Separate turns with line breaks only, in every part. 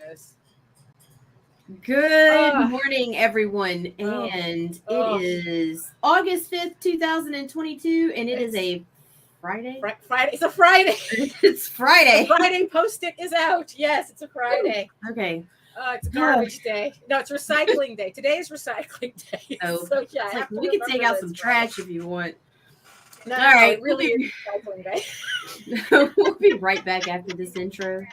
goodness.
Good morning, everyone. And it is August 5th, 2022, and it is a Friday?
Friday. It's a Friday.
It's Friday.
The Friday Post-it is out. Yes, it's a Friday.
Ooh, okay.
It's a garbage day. No, it's recycling day. Today is recycling day.
So yeah, like, we can take out some trash if you want.
No, all right, it really is recycling day.
We'll be right back after this intro.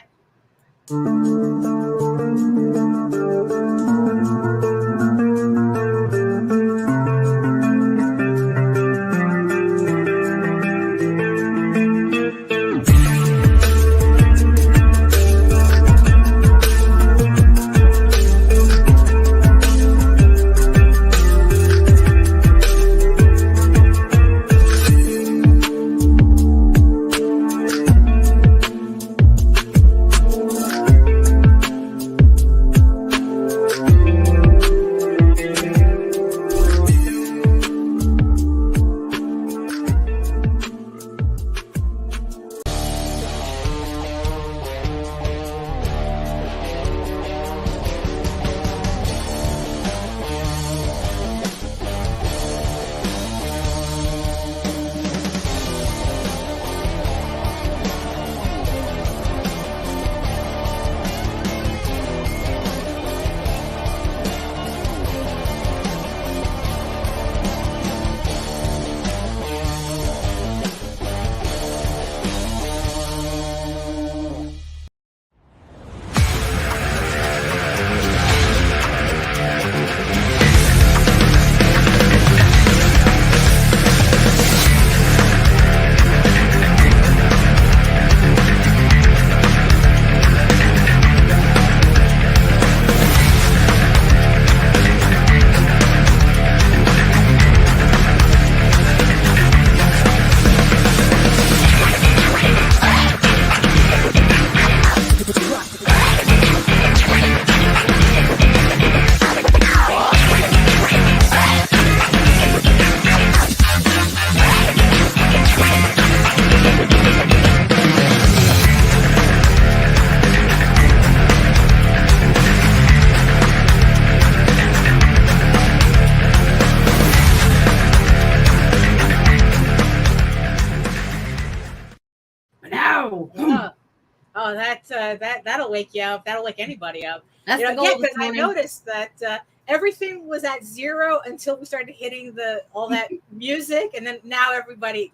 That'll wake you up. That'll wake anybody up.
That's the goal.
Yeah, because I noticed that everything was at zero until we started hitting all that music, and then now everybody's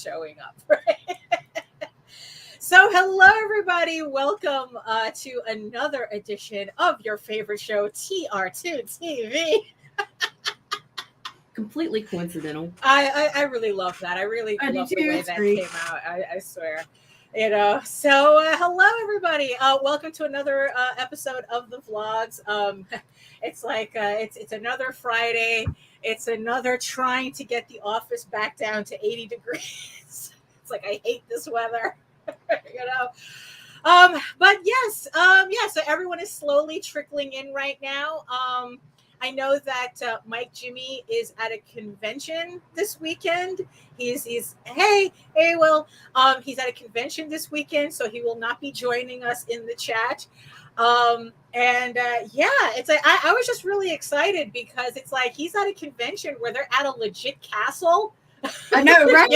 showing up. Right? So hello everybody, welcome to another edition of your favorite show, TR2TV.
Completely coincidental.
I really love that. I love the way that came out. I swear. So hello everybody. Welcome to another episode of the vlogs. It's like it's another Friday. It's another trying to get the office back down to 80 degrees. It's like I hate this weather. But yes, so everyone is slowly trickling in right now. I know that Mike Jimmy is at a convention this weekend. He's at a convention this weekend, so he will not be joining us in the chat. It's like I was just really excited because it's like he's at a convention where they're at a legit castle.
I know, right?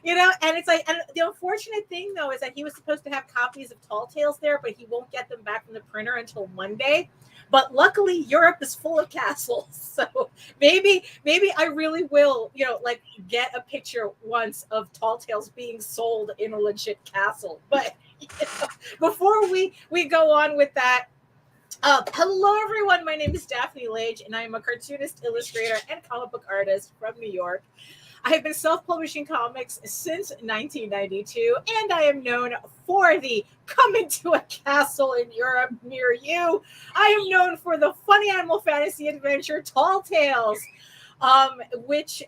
And it's like, and the unfortunate thing though is that he was supposed to have copies of Tall Tales there, but he won't get them back from the printer until Monday. But luckily, Europe is full of castles, so maybe I really will, get a picture once of Tall Tales being sold in a legit castle. But before we go on with that, hello everyone. My name is Daphne Lage, and I am a cartoonist, illustrator, and comic book artist from New York. I have been self-publishing comics since 1992, and I am known for the Coming to a Castle in Europe near you. I am known for the funny animal fantasy adventure Tall Tales, which,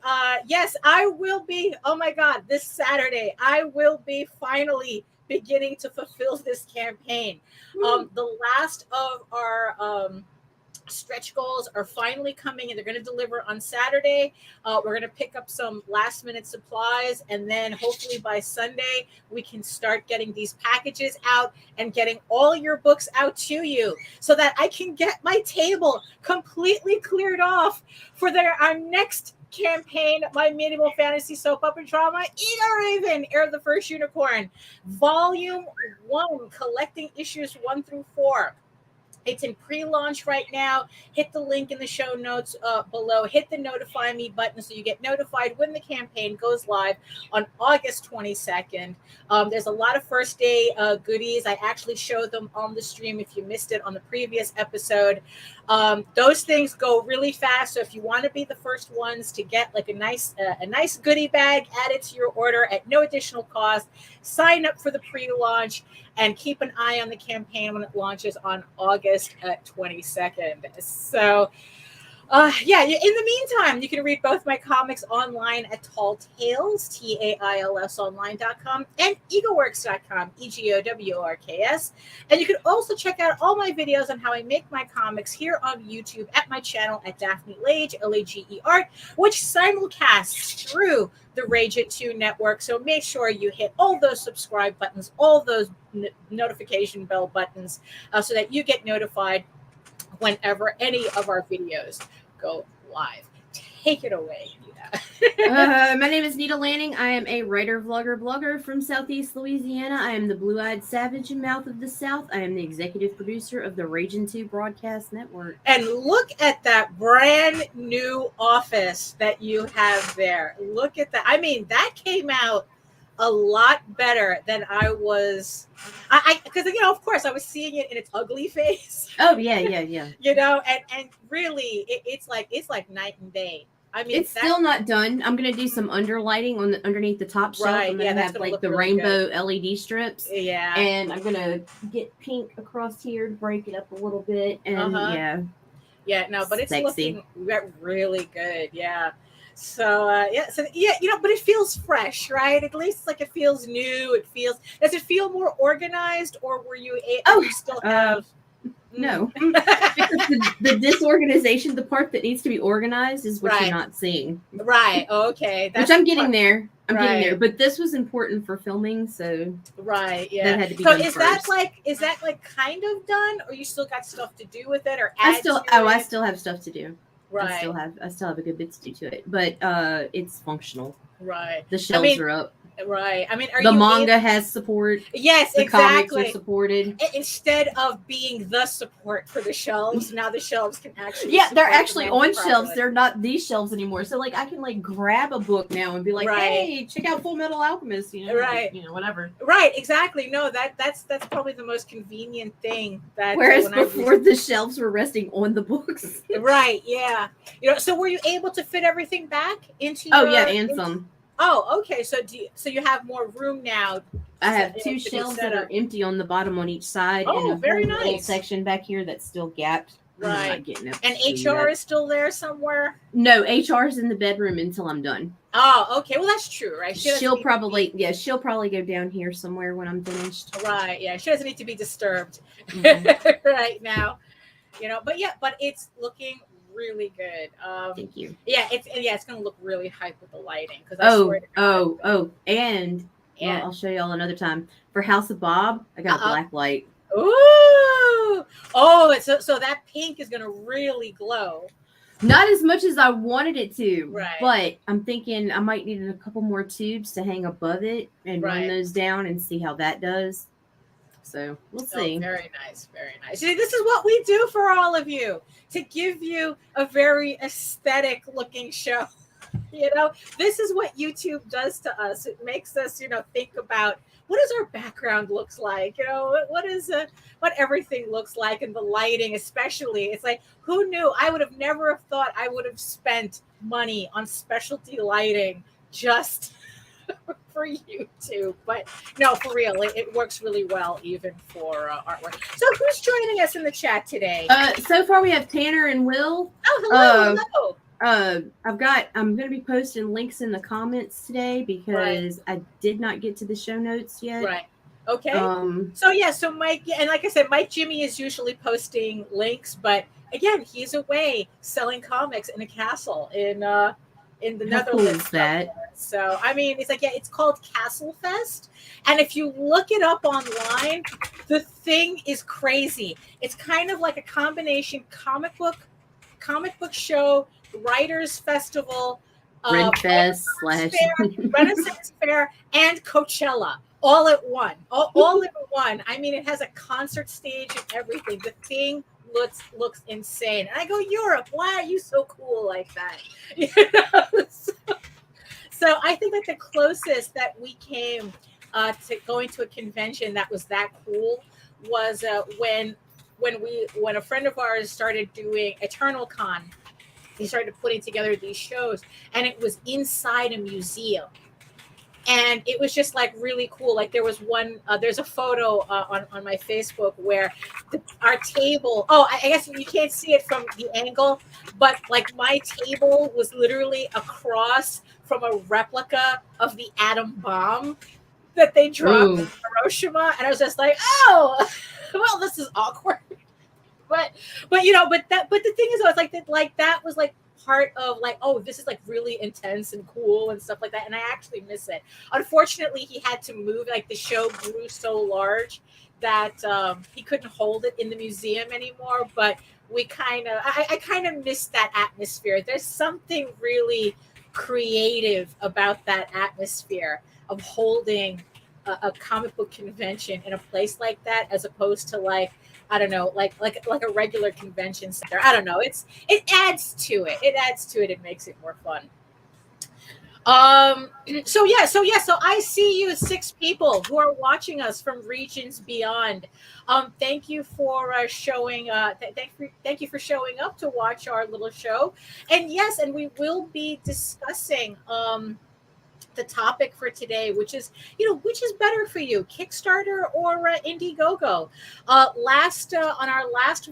yes, I will be, oh my God, this Saturday, I will be finally beginning to fulfill this campaign. The last of our stretch goals are finally coming, and they're going to deliver on Saturday. We're going to pick up some last minute supplies, and then hopefully by Sunday we can start getting these packages out and getting all your books out to you, so that I can get my table completely cleared off for our next campaign, my medieval fantasy soap opera drama, Eagle Raven, Heir of the First Unicorn, Volume 1, collecting issues 1 through 4. It's in pre-launch right now. Hit the link in the show notes below. Hit the notify me button so you get notified when the campaign goes live on August 22nd. There's a lot of first day goodies. I actually showed them on the stream if you missed it on the previous episode. Those things go really fast. So if you want to be the first ones to get like a nice goodie bag added to your order at no additional cost, sign up for the pre-launch and keep an eye on the campaign when it launches on August 22nd. So, in the meantime, you can read both my comics online at Tall Tales, TAILS online.com, and egoworks.com, EGOWORKS. And you can also check out all my videos on how I make my comics here on YouTube at my channel at Daphne Lage, Lage Art, which simulcasts through the Ragin 2 network. So make sure you hit all those subscribe buttons, all those notification bell buttons, so that you get notified whenever any of our videos go live. Take it away, Nita.
My name is Nita Lanning. I am a writer, vlogger, blogger from Southeast Louisiana. I am the blue-eyed savage and mouth of the South. I am the executive producer of the Ragin 2 broadcast network.
And look at that brand new office that you have there. Look at that. I mean, that came out a lot better than I was. Because of course, I was seeing it in its ugly face.
Oh yeah.
And really, it's like night and day. I mean,
it's still not done. I'm gonna do some underlighting underneath the top shelf.
Right,
I'm gonna have like the
really
rainbow LED strips.
Yeah.
And I'm gonna get pink across here to break it up a little bit. And
yeah, no, but it's
sexy.
looking really good. Yeah. So but it feels fresh, right? At least like it feels new. Does it feel more organized, or were you still have?
No, because the disorganization, the part that needs to be organized, is what you're not seeing.
Right. Okay.
Which I'm getting there. Getting there. But this was important for filming, so
right. Yeah.
That had to be
so
done
is
first.
that like kind of done, or you still got stuff to do with it, or
I still have stuff to do.
Right.
I still have a good bit to do to it, but it's functional.
Right.
The shelves are up.
Right. I mean,
the manga has support.
Yes,
the
exactly.
Comics are supported.
Instead of being the support for the shelves, now the shelves can actually.
Yeah, they're actually on shelves. They're not these shelves anymore. So like I can like grab a book now and be like, hey, check out Full Metal Alchemist.
Right.
Like, whatever.
Right. Exactly. No, that's probably the most convenient thing.
Whereas before the shelves were resting on the books.
Right. Yeah. So were you able to fit everything back into?
Some.
Oh, okay. So you have more room now?
I have 2 shelves that are empty on the bottom on each side, and a
very
little
nice
section back here that's still gapped.
Right.
I'm not getting it.
And HR is still there somewhere?
No, HR is in the bedroom until I'm done.
Oh, okay. Well, that's true, right?
She'll probably go down here somewhere when I'm finished.
Right. Yeah. She doesn't need to be disturbed right now. But it's looking really good.
Thank you.
Yeah, it's gonna look really hype with the lighting.
And I'll show y'all another time. For House of Bob, I got a black light.
Ooh! Oh, so that pink is gonna really glow.
Not as much as I wanted it to,
right?
But I'm thinking I might need a couple more tubes to hang above it and run those down and see how that does. So we'll see.
Very nice, very nice. See, this is what we do for all of you, to give you a very aesthetic looking show. This is what YouTube does to us. It makes us, think about what does our background looks like, what everything looks like, and the lighting especially. It's like, who knew? I would have never thought I would have spent money on specialty lighting just for YouTube, but no, for real, it works really well even for artwork. So who's joining us in the chat today?
So far we have Tanner and Will.
Oh, hello.
I'm going to be posting links in the comments today because I did not get to the show notes yet.
Right. Okay. So Mike, and like I said, Mike Jimmy is usually posting links, but again, he's away selling comics in a castle in the
How cool
Netherlands.
is that?
So I mean, it's like, yeah, it's called Castle Fest, and if you look it up online, the thing is crazy. It's kind of like a combination comic book show, writers festival,
Renfest
Renaissance Fair, and Coachella all at one. All in one. I mean, it has a concert stage and everything. The thing looks insane. And I go, Europe, why are you so cool like that? You know? So I think that the closest that we came to going to a convention that was that cool was when a friend of ours started doing Eternal Con. He started putting together these shows, and it was inside a museum. And it was just like really cool. Like there was one, there's a photo on my Facebook where our table, I guess you can't see it from the angle, but like my table was literally across from a replica of the atom bomb that they dropped in Hiroshima. And I was just like, oh, well, this is awkward. But the thing is, I was like that was like part of like, oh, this is like really intense and cool and stuff like that, and I actually miss it. Unfortunately, he had to move. Like the show grew so large that he couldn't hold it in the museum anymore. But I kind of miss that atmosphere. There's something really creative about that atmosphere of holding a comic book convention in a place like that, as opposed to like, I don't know, like a regular convention center. I don't know. It adds to it. It makes it more fun. So I see you 6 people who are watching us from regions beyond. Thank you for showing. Thank you for showing up to watch our little show. And yes, and we will be discussing the topic for today, which is better for you, Kickstarter or Indiegogo. On our last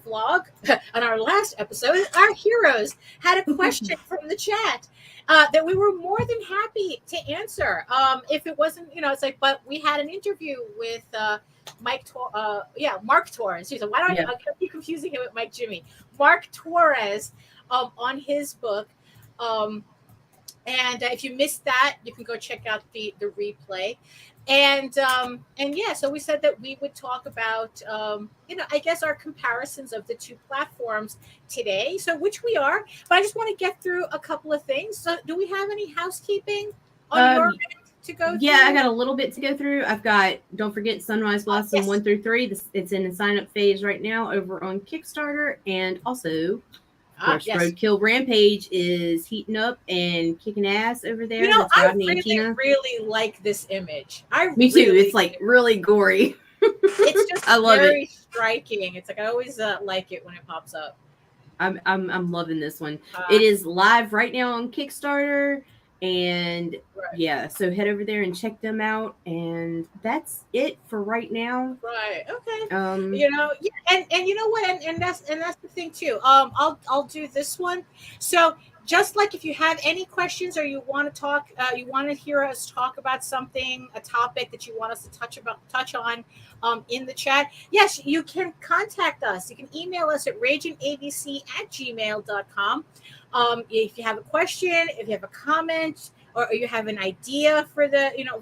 vlog, on our last episode, our heroes had a question from the chat that we were more than happy to answer. If it wasn't, it's like, but we had an interview with Mark Torres. She said, why don't I keep confusing him with Mike Jimmy? Mark Torres on his book. And if you missed that, you can go check out the replay. And so we said that we would talk about, I guess our comparisons of the 2 platforms today. So which we are, but I just want to get through a couple of things. So do we have any housekeeping on your end to go through?
Yeah, I got a little bit to go through. I've got, don't forget, Sunrise Blossom 1 through 3. It's in the sign-up phase right now over on Kickstarter. And also, Roadkill Rampage is heating up and kicking ass over there.
I really like this image.
Me too. It's like really gory.
It's just
I love
very striking. It's like I always like it when it pops up.
I'm loving this one. It is live right now on Kickstarter, and so head over there and check them out. And that's it for right now.
Right. Okay. And you know what? And that's the thing too. I'll do this one. So just like if you have any questions or you want to talk, you want to hear us talk about something, a topic that you want us to touch on in the chat, yes, you can contact us. You can email us at raginabc@gmail.com. If you have a question, if you have a comment, or you have an idea for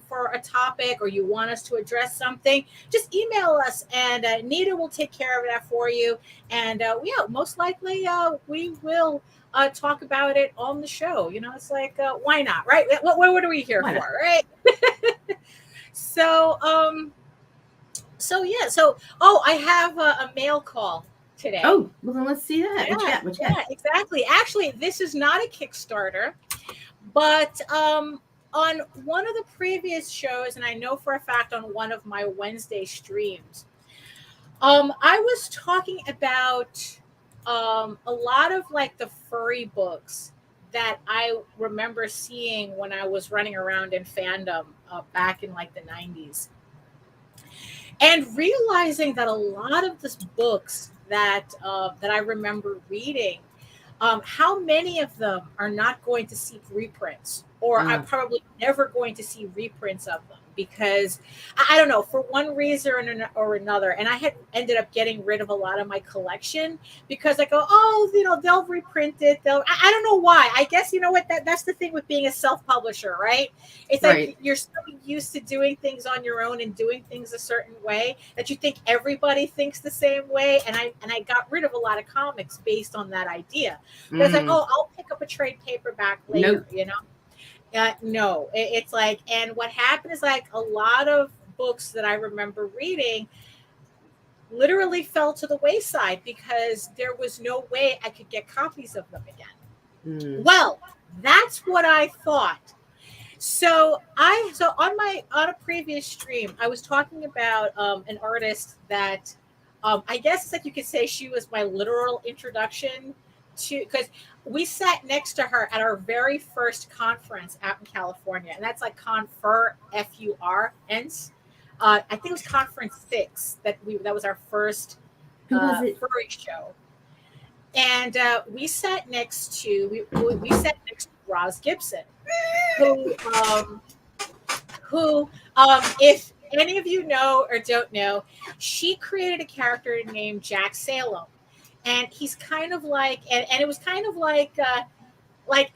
for a topic, or you want us to address something, just email us, and Nita will take care of that for you. And most likely we will talk about it on the show. It's like, why not, right? What are we here for, right? I have a mail call today.
Oh, well then let's see that.
Yeah, exactly. Actually, this is not a Kickstarter, but on one of the previous shows, and I know for a fact on one of my Wednesday streams, I was talking about a lot of like the furry books that I remember seeing when I was running around in fandom back in like the 90s. And realizing that a lot of these books that I remember reading, how many of them are not going to see reprints, or I'm probably never going to see reprints of them. because I don't know, for one reason or another. And I had ended up getting rid of a lot of my collection because I go, oh, you know, they'll reprint it. I don't know why. I guess, you know what, that's the thing with being a self-publisher, right? It's like you're so used to doing things on your own and doing things a certain way that you think everybody thinks the same way. And I got rid of a lot of comics based on that idea. But it's like, oh, I'll pick up a trade paperback later, you know? No, it's like, and what happened is like a lot of books that I remember reading literally fell to the wayside because there was no way I could get copies of them again. Well, that's what I thought. So on a previous stream, I was talking about an artist that I guess it's like you could say she was my literal introduction to, because we sat next to her at our very first conference out in California, and that's like Confer FUR-ENS. I think it was Conference 6 that was our first furry show, and we sat next to Roz Gibson, who if any of you know or don't know, she created a character named Jack Salem. And he's kind of like, and it was kind of like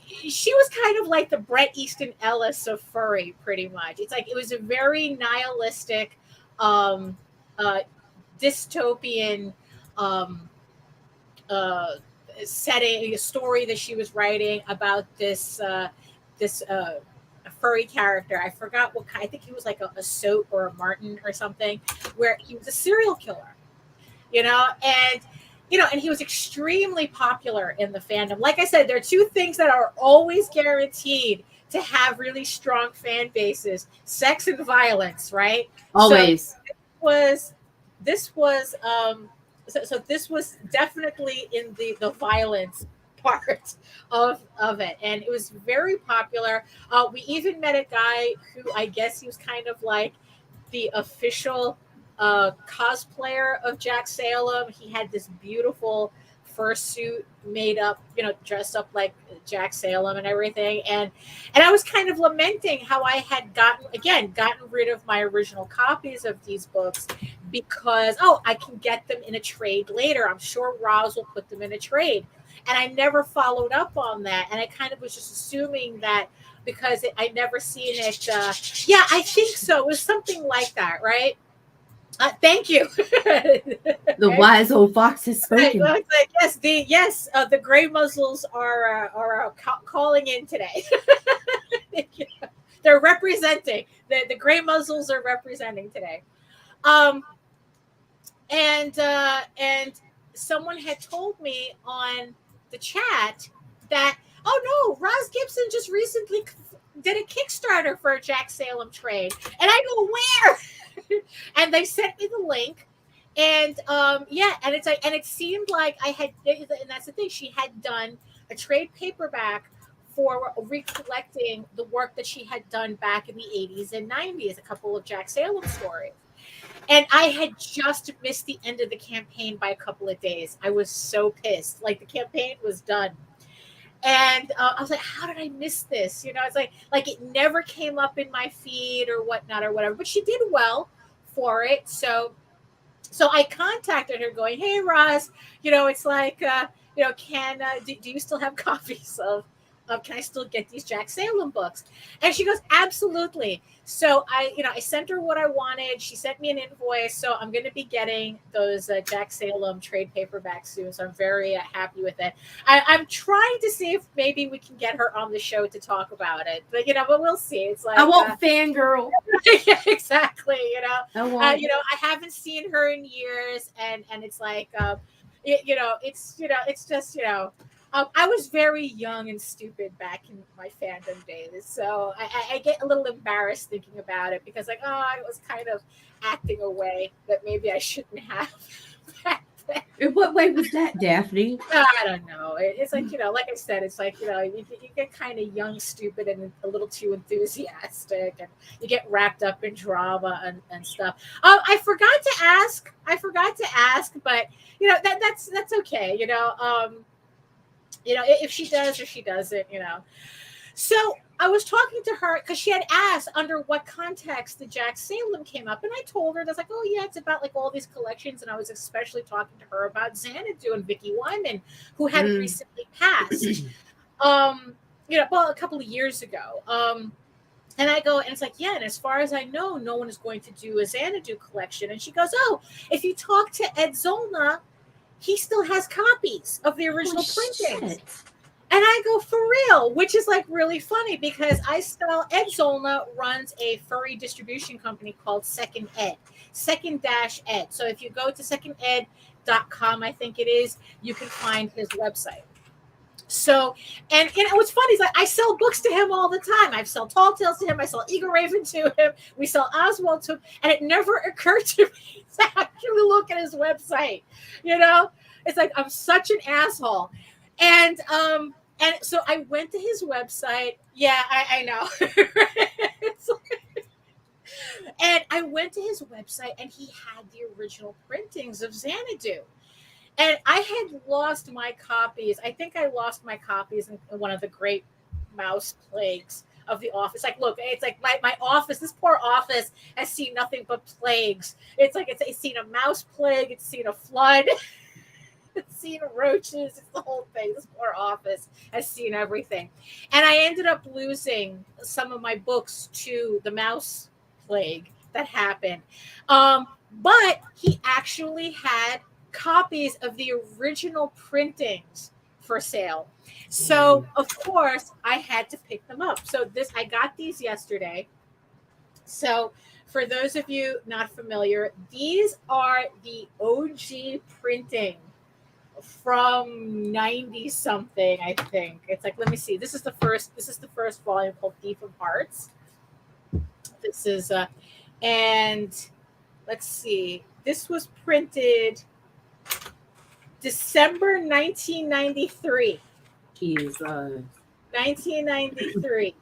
she was kind of like the Bret Easton Ellis of furry, pretty much. It's like it was a very nihilistic, dystopian setting, a story that she was writing about this furry character. I forgot what kind. I think he was like a Soat or a Martin or something, where he was a serial killer, you know, and he was extremely popular in the fandom. Like I said, there are two things that are always guaranteed to have really strong fan bases: sex and violence, right?
Always.
So this was definitely in the violence part of it, and it was very popular. We even met a guy who, I guess he was kind of like the official cosplayer of Jack Salem. He had this beautiful fursuit made up, dressed up like Jack Salem and everything. And I was kind of lamenting how I had gotten rid of my original copies of these books because, I can get them in a trade later. I'm sure Roz will put them in a trade. And I never followed up on that. And I kind of was just assuming that because I never seen it. Yeah, I think so. It was something like that, right? Thank you.
The wise old fox has spoken.
Right. The gray muzzles are calling in today. They're representing. The gray muzzles are representing today. And someone had told me on the chat that, oh no, Roz Gibson just recently did a Kickstarter for a Jack Salem trade. And I go, where? And they sent me the link. And and it's like, and it seemed like and that's the thing, she had done a trade paperback for recollecting the work that she had done back in the 80s and 90s, a couple of Jack Salem stories. And I had just missed the end of the campaign by a couple of days. I was so pissed. Like, the campaign was done. And I was like, how did I miss this? It's like it never came up in my feed or whatnot or whatever. But she did well for it. So I contacted her going, hey, Roz, it's like, do you still have copies of can I still get these Jack Salem books? And she goes, absolutely. So I sent her what I wanted. She sent me an invoice. So I'm going to be getting those Jack Salem trade paperbacks soon. So I'm very happy with it. I'm trying to see if maybe we can get her on the show to talk about it. But, but we'll see. It's like,
I won't fangirl.
Yeah, exactly.
I won't.
I haven't seen her in years. And it's like, it's just, I was very young and stupid back in my fandom days, so I get a little embarrassed thinking about it because, like, I was kind of acting a way that maybe I shouldn't have back then.
In what way was that, Daphne?
I don't know. It's like, like I said, it's like, you get kind of young, stupid, and a little too enthusiastic, and you get wrapped up in drama and stuff. I forgot to ask, but that's okay. If she does or she doesn't, So I was talking to her because she had asked under what context the Jack Salem came up. And I told her, that's like, oh, yeah, it's about like all these collections. And I was especially talking to her about Xanadu and Vicky Wyman, who had recently passed, well, a couple of years ago. And I go, and it's like, yeah, and as far as I know, no one is going to do a Xanadu collection. And she goes, oh, if you talk to Ed Zollner, he still has copies of the original printings.
Shit.
And I go, for real, which is like really funny because Ed Zollner runs a furry distribution company called Second Ed. So if you go to seconded.com, I think it is, you can find his website. So, and what's funny is like I sell books to him all the time. I sell Tall Tales to him. I sell Eagle Raven to him. We sell Oswald to him. And it never occurred to me to actually look at his website. It's like I'm such an asshole. And so I went to his website. Yeah, I know. And I went to his website and he had the original printings of Xanadu. And I had lost my copies. I think I lost my copies in one of the great mouse plagues of the office. Like, look, it's like my office, this poor office has seen nothing but plagues. It's like it's seen a mouse plague. It's seen a flood. It's seen roaches. It's the whole thing. This poor office has seen everything. And I ended up losing some of my books to the mouse plague that happened. But he actually had copies of the original printings for sale. So of course I had to pick them up. So I got these yesterday. So for those of you not familiar, these are the OG printing from 90 something, I think. It's like, let me see. This is the first volume called Thief of Hearts. This is and let's see. This was printed December 1993.
Jesus.
1993.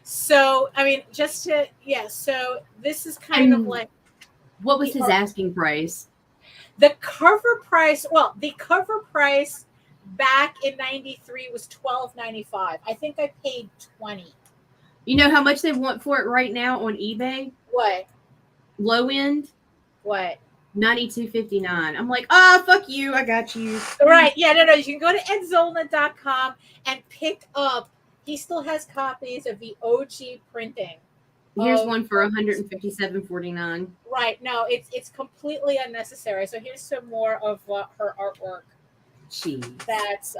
So, I mean, so this is kind of like.
What was his asking price?
The cover price back in 93 was $12.95. I think I paid $20.
You know how much they want for it right now on eBay?
What?
Low end?
What?
$92.59. I'm like, fuck you. I got you.
Right. Yeah, no. You can go to edzollner.com and pick up. He still has copies of the OG printing.
Here's one for $157.49.
Right. No, it's completely unnecessary. So here's some more of her artwork.
Jeez.
That's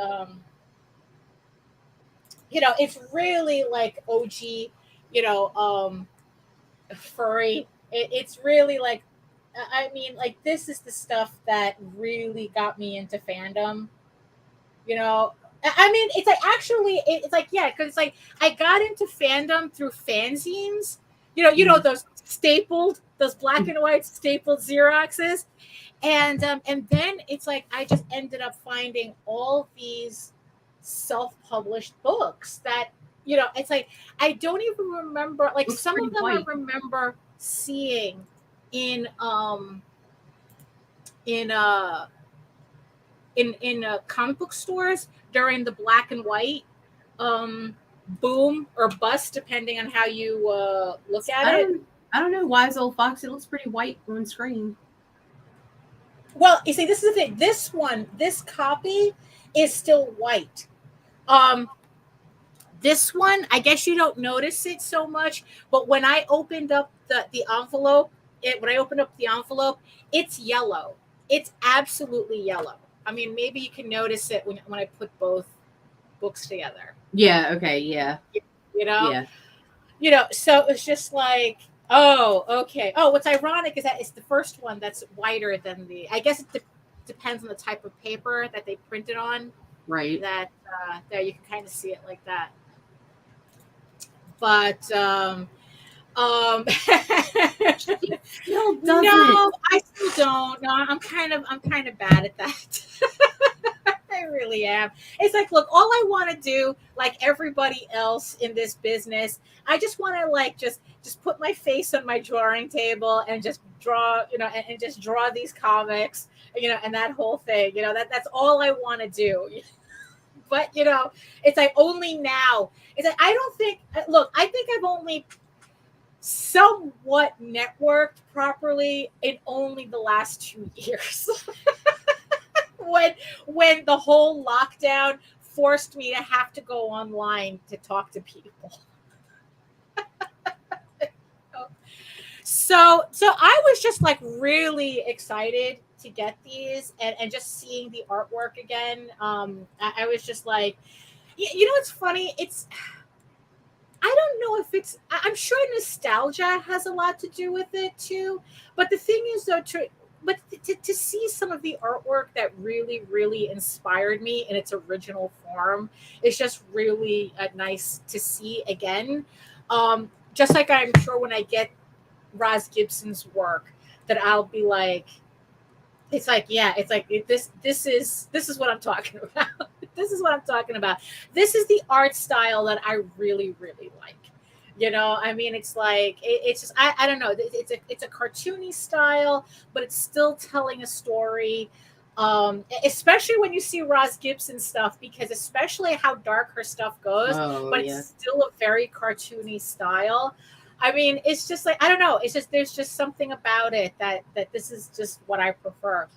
it's really like OG, furry. It's really like, I mean, like this is the stuff that really got me into fandom. I mean, it's like actually, it's like, yeah, because it's like I got into fandom through fanzines. Those stapled, those black and white stapled Xeroxes, and then it's like I just ended up finding all these self-published books that it's like I don't even remember. Like some of them I remember seeing in comic book stores during the black and white boom or bust, depending on how you look at it.
I don't know. Wise Old Fox. It looks pretty white on screen.
Well, you see, this is the thing. This copy is still white. This one, I guess you don't notice it so much, but when I opened up the envelope, it's yellow. It's absolutely yellow. I mean, maybe you can notice it when I put both books together.
Yeah. Okay. Yeah.
Yeah. So it's just like, oh, okay. Oh, what's ironic is that it's the first one that's whiter than I guess it depends on the type of paper that they printed on.
Right.
That there you can kind of see it like that. But no, I still don't. No, I'm kind of bad at that. I really am. It's like, look, all I want to do, like everybody else in this business, I just want to like just put my face on my drawing table and just draw, and just draw these comics, and that whole thing, that's all I want to do. But it's like only now. It's like I don't think. Look, I think I've only somewhat networked properly in only the last 2 years. when the whole lockdown forced me to have to go online to talk to people. So I was just like really excited to get these and just seeing the artwork again. I was just like, it's funny. I don't know if I'm sure nostalgia has a lot to do with it too. But the thing is though, to see some of the artwork that really, really inspired me in its original form is just really nice to see again. Just like I'm sure when I get Roz Gibson's work that I'll be like, this is what I'm talking about. This is what I'm talking about. This is the art style that I really, really like. I mean, it's like it's just I don't know. It's a cartoony style, but it's still telling a story. Especially when you see Roz Gibson stuff, because especially how dark her stuff goes, but it's still a very cartoony style. I mean, it's just like, I don't know. It's just, there's just something about it that this is just what I prefer.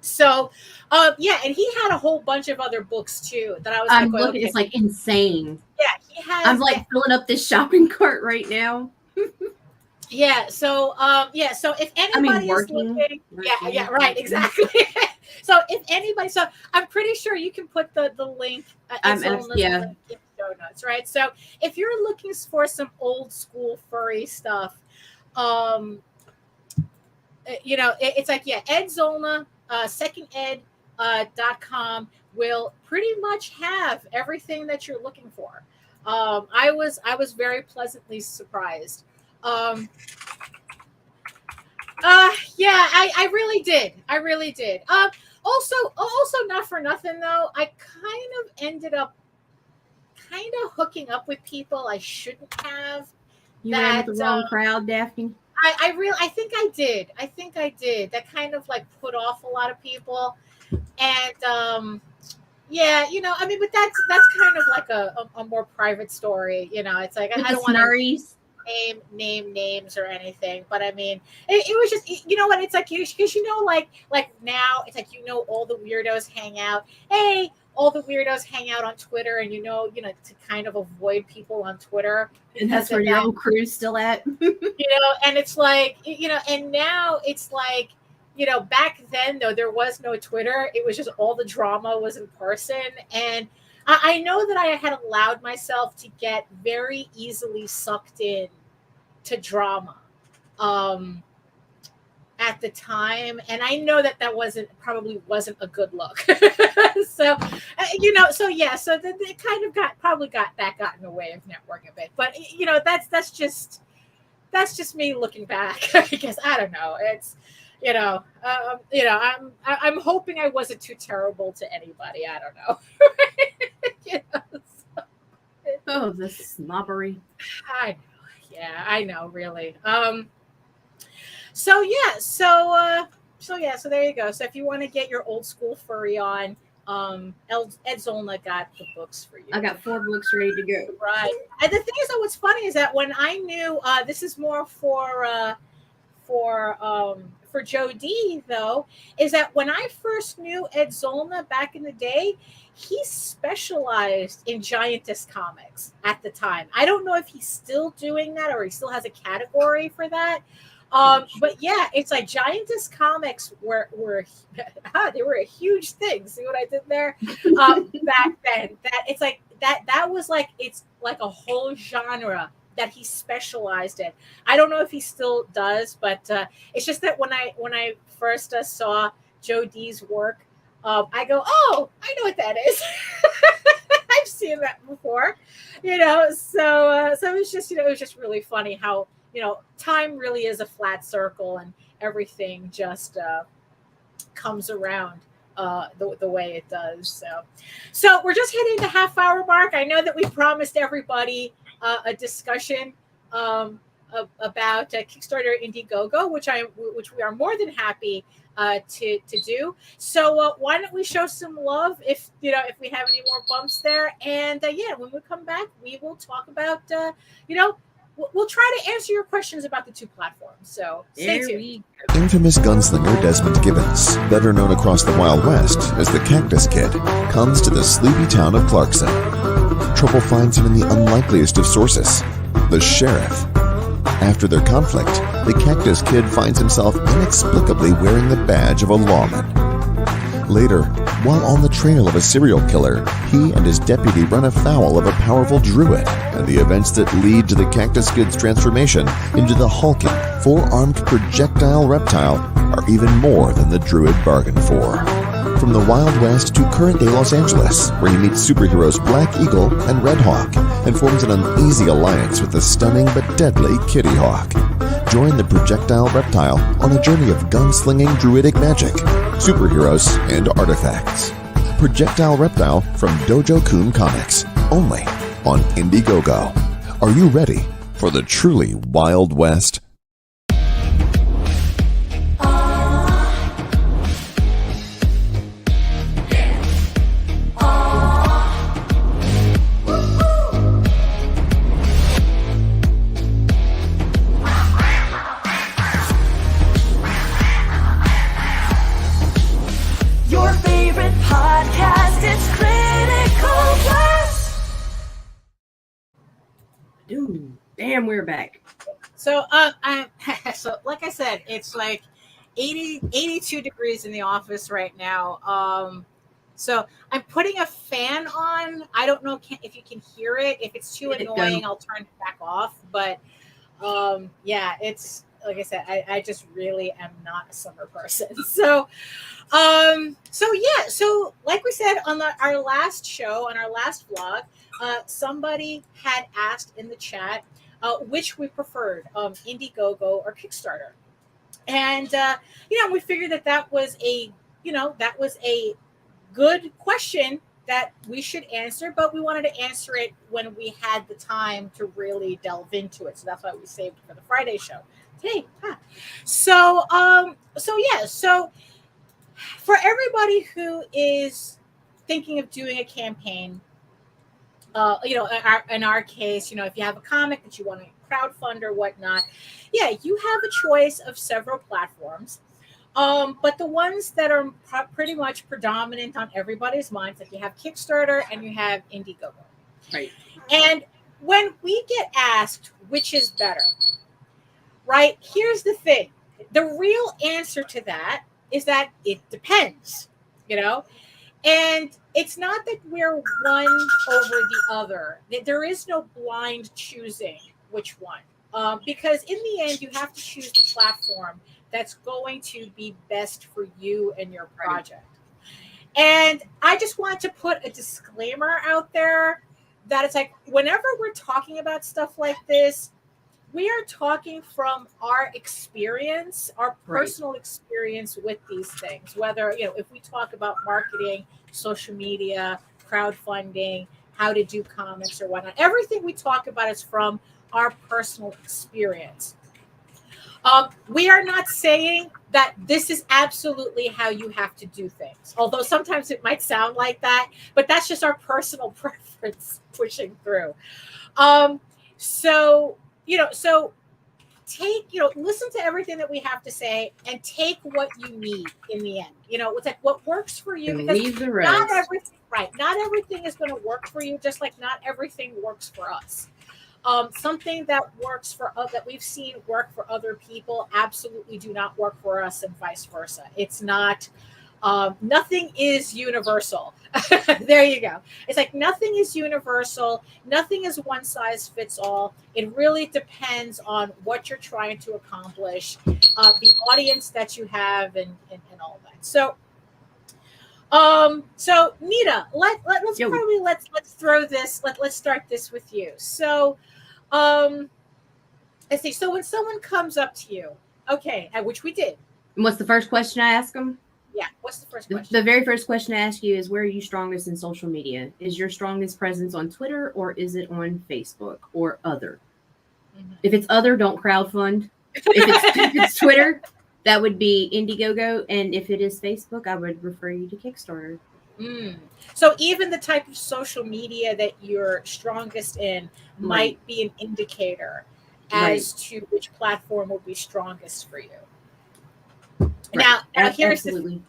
So, yeah. And he had a whole bunch of other books too that I was
I'm looking, okay. It's like insane.
Yeah. He has,
I'm like filling up this shopping cart right now.
Yeah. So, So if anybody is looking, yeah, right. Exactly. So if anybody, I'm pretty sure you can put the link. Link in show notes, right? So if you're looking for some old school furry stuff, it's like, Ed Zollner, seconded.com will pretty much have everything that you're looking for. I was very pleasantly surprised. I really did. Also not for nothing though, I kind of ended up hooking up with people I shouldn't have.
You ran with the wrong crowd, Daphne?
I think I did. That kind of like put off a lot of people. And I mean, but that's kind of like a more private story. It's like I don't want to name names or anything, but I mean, it was just, what it's like, because like now it's like, all the weirdos hang out. Hey, all the weirdos hang out on Twitter, and to kind of avoid people on Twitter.
And that's where your own crew's still at.
And it's like, and now it's like, back then though, there was no Twitter. It was just all the drama was in person. And I know that I had allowed myself to get very easily sucked in to drama at the time, and I know that probably wasn't a good look. So it kind of got in the way of networking a bit. But that's just me looking back, because I don't know. It's I'm hoping I wasn't too terrible to anybody. I don't know.
Oh, the snobbery.
I know. Yeah, I know, really. So there you go. So if you want to get your old school furry on, Ed Zollner got the books for you.
I got 4 books ready to go.
Right. And the thing is, though, what's funny is that when I knew, this is more for Joe D, though, is that when I first knew Ed Zollner back in the day, he specialized in Giantess comics at the time. I don't know if he's still doing that or he still has a category for that. But yeah, it's like Giantess comics were they were a huge thing. See what I did there? Back then, that it's like that was like, it's like a whole genre that he specialized in. I don't know if he still does, but it's just that when I first saw Joe D's work, I go, oh, I know what that is. I've seen that before, So it was just, it was just really funny how, time really is a flat circle, and everything just comes around the way it does. So we're just hitting the half-hour mark. I know that we promised everybody a discussion about Kickstarter Indiegogo, which we are more than happy to do. So why don't we show some love if we have any more bumps there, and when we come back, we will talk about we'll try to answer your questions about the two platforms. So stay tuned.
Infamous gunslinger Desmond Gibbons, better known across the Wild West as the Cactus Kid, comes to the sleepy town of Clarkson. Trouble finds him in the unlikeliest of sources, the sheriff. After their conflict, the Cactus Kid finds himself inexplicably wearing the badge of a lawman. Later, while on the trail of a serial killer, he and his deputy run afoul of a powerful druid, and the events that lead to the Cactus Kid's transformation into the hulking, four-armed projectile reptile are even more than the druid bargained for. From the Wild West to current-day Los Angeles, where he meets superheroes Black Eagle and Red Hawk, and forms an uneasy alliance with the stunning but deadly Kitty Hawk. Join the projectile reptile on a journey of gunslinging druidic magic, superheroes, and artifacts. Projectile Reptile from Dojo-kun Comics, only on Indiegogo. Are you ready for the truly Wild West?
Damn, we're back.
So, so like I said, it's like 82 degrees in the office right now. So I'm putting a fan on. I don't know if you can hear it. If it's too annoying, I'll turn it back off. But it's like I said, I just really am not a summer person. So like we said on our last show, on our last vlog, somebody had asked in the chat which we preferred, Indiegogo or Kickstarter. And, we figured that was a good question that we should answer, but we wanted to answer it when we had the time to really delve into it. So that's why we saved it for the Friday show today. So for everybody who is thinking of doing a campaign, in our case, if you have a comic that you want to crowdfund or whatnot, you have a choice of several platforms. But the ones that are pretty much predominant on everybody's minds, like you have Kickstarter and you have Indiegogo.
Right.
And when we get asked which is better, right, here's the thing. The real answer to that is that it depends, And it's not that we're one over the other. There is no blind choosing which one. Because in the end, you have to choose the platform that's going to be best for you and your project. And I just want to put a disclaimer out there that it's like, whenever we're talking about stuff like this, we are talking from our experience, our personal experience with these things. Whether, if we talk about marketing, social media, crowdfunding, how to do comics or whatnot, everything we talk about is from our personal experience. We are not saying that this is absolutely how you have to do things, although sometimes it might sound like that, but that's just our personal preference pushing through. So take, listen to everything that we have to say and take what you need in the end. It's like what works for you, because
leave the rest.
Not everything is going to work for you, just like not everything works for us. Something that works that we've seen work for other people absolutely do not work for us, and vice versa. It's not, nothing is universal. There you go. It's like nothing is universal. Nothing is one size fits all. It really depends on what you're trying to accomplish, the audience that you have, and all that. So Nita, let's throw this. Let's start this with you. So, let's see. So when someone comes up to you, okay, which we did.
And what's the first question I ask them?
Yeah. What's the first question?
The very first question I ask you is, where are you strongest in social media? Is your strongest presence on Twitter, or is it on Facebook, or other? If it's other, don't crowdfund. If it's Twitter, that would be Indiegogo. And if it is Facebook, I would refer you to Kickstarter.
So even the type of social media that you're strongest in might be an indicator as to which platform will be strongest for you. Now here's
absolutely.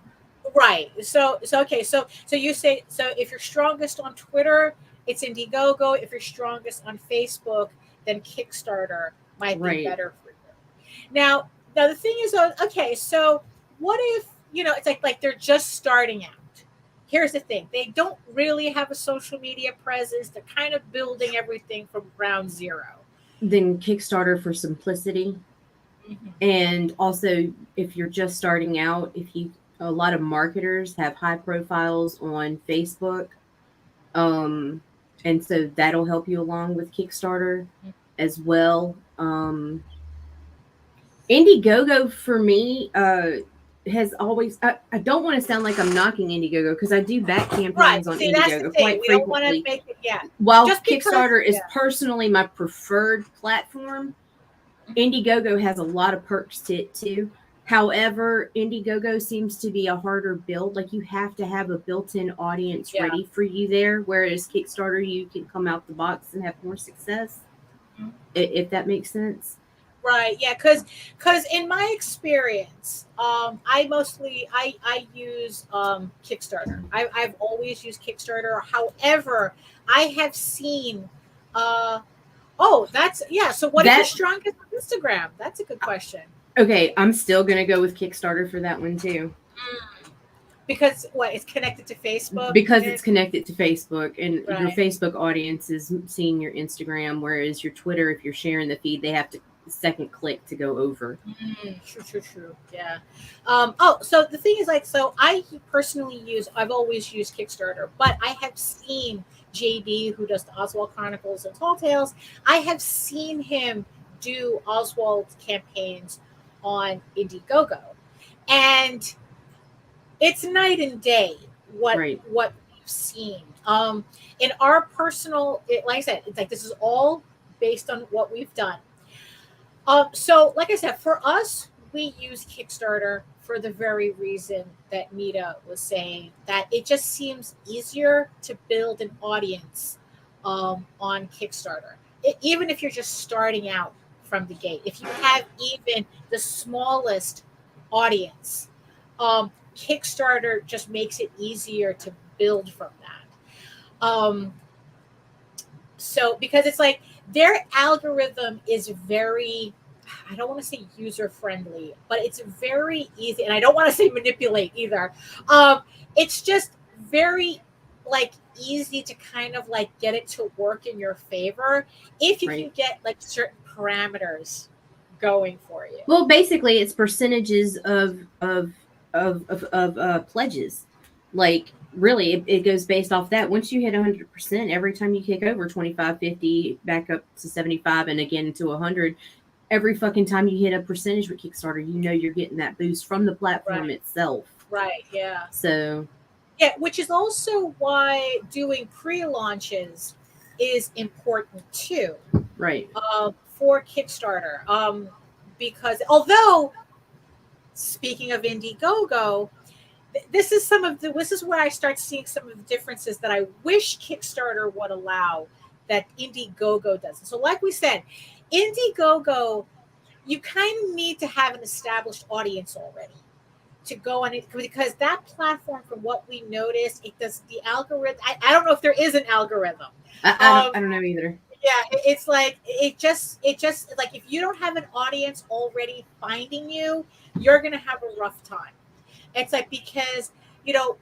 So okay. So you say, so if you're strongest on Twitter, it's Indiegogo. If you're strongest on Facebook, then Kickstarter might be better for you. Now the thing is, okay, so what if, it's like they're just starting out. Here's the thing. They don't really have a social media presence. They're kind of building everything from ground zero.
Then Kickstarter for simplicity. And also, if you're just starting out, a lot of marketers have high profiles on Facebook. And so that'll help you along with Kickstarter as well. Indiegogo for me has always, I don't want to sound like I'm knocking Indiegogo because I do back campaigns on Indiegogo quite frequently. While Kickstarter is personally my preferred platform, Indiegogo has a lot of perks to it too. However, Indiegogo seems to be a harder build. Like you have to have a built-in audience ready for you there, whereas Kickstarter, you can come out the box and have more success, if that makes sense.
Right. Yeah. Because in my experience, I use Kickstarter. I've always used Kickstarter. However, I have seen. So what is your strongest on Instagram? That's a good question.
Okay, I'm still gonna go with Kickstarter for that one too.
Because it's connected to Facebook?
Because it's connected to Facebook, and your Facebook audience is seeing your Instagram, whereas your Twitter, if you're sharing the feed, they have to second click to go over.
True. Yeah. So the thing is, I personally I've always used Kickstarter, but I have seen JD, who does the Oswald Chronicles and Tall Tales, I have seen him do Oswald's campaigns on Indiegogo, and it's night and day what we've seen. In our personal, like I said, it's like this is all based on what we've done. So like I said, for us, we use Kickstarter for the very reason that Nita was saying, that it just seems easier to build an audience on Kickstarter. Even if you're just starting out from the gate, if you have even the smallest audience, Kickstarter just makes it easier to build from that. So because it's like their algorithm is very, I don't want to say user friendly, but it's very easy. And I don't want to say manipulate either. It's just very easy to kind of get it to work in your favor if you can get certain parameters going for you.
Well, basically it's percentages of pledges. Really, it goes based off that. Once you hit 100%, every time you kick over 25, 50, back up to 75, and again to 100, every fucking time you hit a percentage with Kickstarter, you're getting that boost from the platform itself.
Right, yeah.
So,
yeah, which is also why doing pre-launches is important too.
Right.
For Kickstarter. Because although, speaking of Indiegogo, this is where I start seeing some of the differences that I wish Kickstarter would allow that Indiegogo doesn't. So like we said, Indiegogo, you kind of need to have an established audience already to go on it, because that platform, from what we noticed, it does the algorithm. I don't know if there is an algorithm.
I don't know either.
Yeah, it's like it just like if you don't have an audience already finding you, you're gonna have a rough time. It's like, because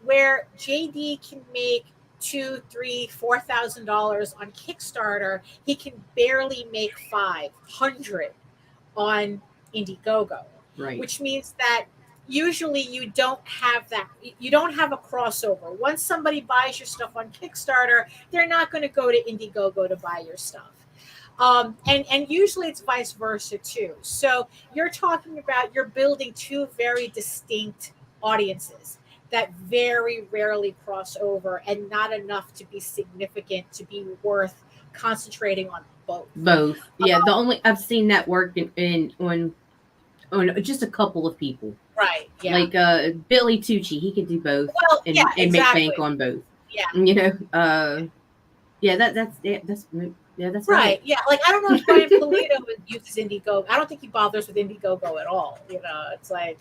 where JD can make $2,000, $3,000, $4,000 on Kickstarter, he can barely make $500 on Indiegogo.
Right.
Which means that usually you don't have a crossover. Once somebody buys your stuff on Kickstarter, they're not going to go to Indiegogo to buy your stuff. And usually it's vice versa too. So you're talking about, you're building two very distinct audiences that very rarely cross over, and not enough to be significant to be worth concentrating on both.
Both. Yeah. The only I've seen that work on just a couple of people.
Right. Yeah.
Like Billy Tucci, he could do both.
Well,
and,
yeah,
and
exactly.
make bank on both.
Yeah.
You know. That's
right. Yeah. Like I don't know if Brian Pulido uses Indiegogo. I don't think he bothers with Indiegogo at all. You know, it's like,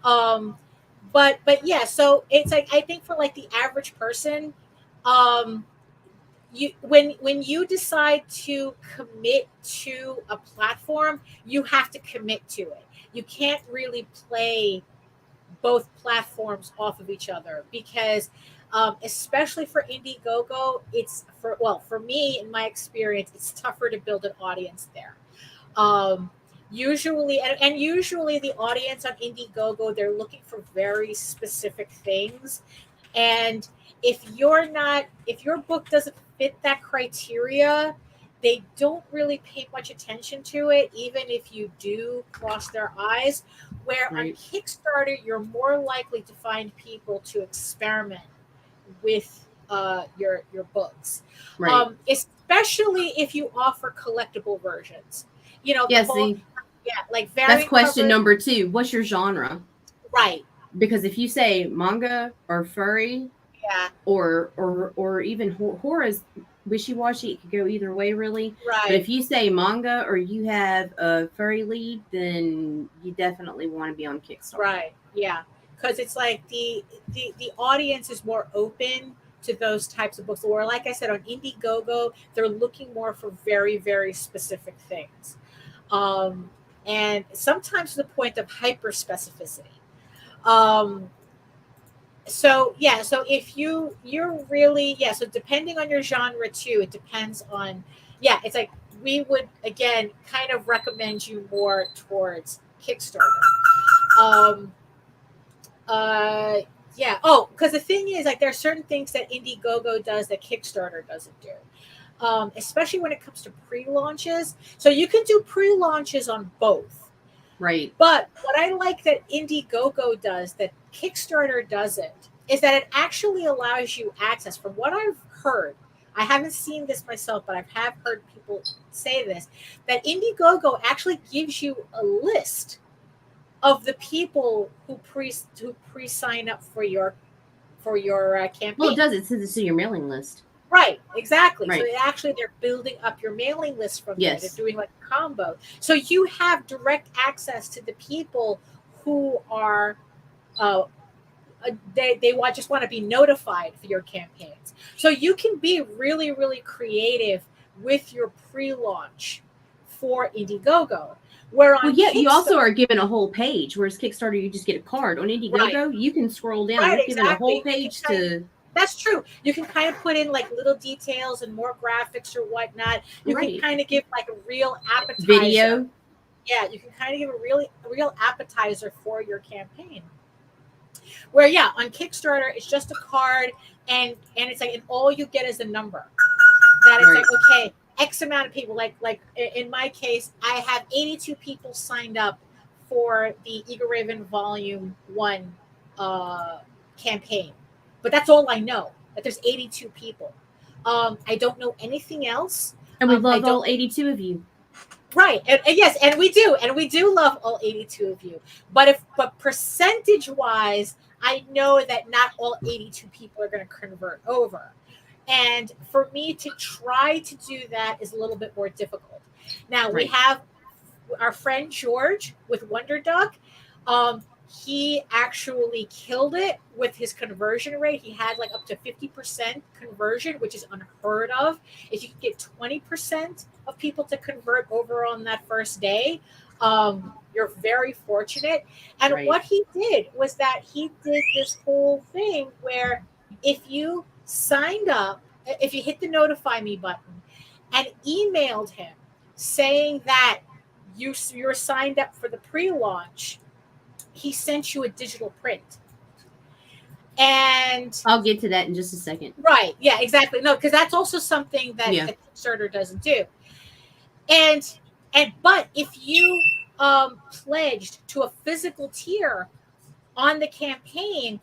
but yeah. So it's like I think for like the average person, you when you decide to commit to a platform, you have to commit to it. You can't really play both platforms off of each other because especially for Indiegogo, it's for me in my experience, it's tougher to build an audience there. Usually and usually the audience on Indiegogo, they're looking for very specific things, and if your book doesn't fit that criteria, they don't really pay much attention to it, even if you do cross their eyes. Where on Kickstarter, you're more likely to find people to experiment with your books, especially if you offer collectible versions. You know, like
that's question number 2. What's your genre?
Right.
Because if you say manga or furry,
yeah,
or even horror is wishy-washy. It could go either way, really.
Right.
But if you say manga or you have a furry lead, then you definitely want to be on Kickstarter.
Right. Yeah. Because it's like the audience is more open to those types of books. Or like I said, on Indiegogo, they're looking more for very, very specific things. And sometimes to the point of hyper specificity. So if you're really, so depending on your genre too, it depends on, it's like we would again kind of recommend you more towards Kickstarter. Because the thing is, like, there are certain things that Indiegogo does that Kickstarter doesn't do. Especially when it comes to pre-launches. So you can do pre-launches on both.
Right.
But what I like that Indiegogo does that Kickstarter doesn't is that it actually allows you access. From what I've heard, I haven't seen this myself, but I have heard people say this, that Indiegogo actually gives you a list of the people who pre-sign up for your campaign.
Well, it does. It says it's in your mailing list.
Right, exactly.
Right.
So they're building up your mailing list from there.
Yes.
They're doing like a combo. So you have direct access to the people who are they just want to be notified for your campaigns. So you can be really, really creative with your pre-launch for Indiegogo.
You also are given a whole page, whereas Kickstarter, you just get a card. On Indiegogo, you can scroll down. You're given a whole page
That's true. You can kind of put in like little details and more graphics or whatnot. You can kind of give like a real appetizer.
Video.
Yeah, you can kind of give a real appetizer for your campaign. Where on Kickstarter, it's just a card and it's like, and all you get is a number. That it's like, okay, X amount of people, like in my case, I have 82 people signed up for the Eagle Raven Volume 1 campaign. But that's all I know, that there's 82 people. I don't know anything else.
And we love all 82 of you.
Right. And yes, and we do. And we do love all 82 of you. But percentage-wise, I know that not all 82 people are going to convert over. And for me to try to do that is a little bit more difficult. Now, we have our friend George with Wonder Duck. He actually killed it with his conversion rate. He had like up to 50% conversion, which is unheard of. If you can get 20% of people to convert over on that first day, you're very fortunate. And what he did was that he did this whole thing where if you signed up, if you hit the notify me button and emailed him saying that you're signed up for the pre-launch, he sent you a digital print. And
I'll get to that in just a second.
Right. Yeah, exactly. No, because that's also something that Kickstarter doesn't do. But if you pledged to a physical tier on the campaign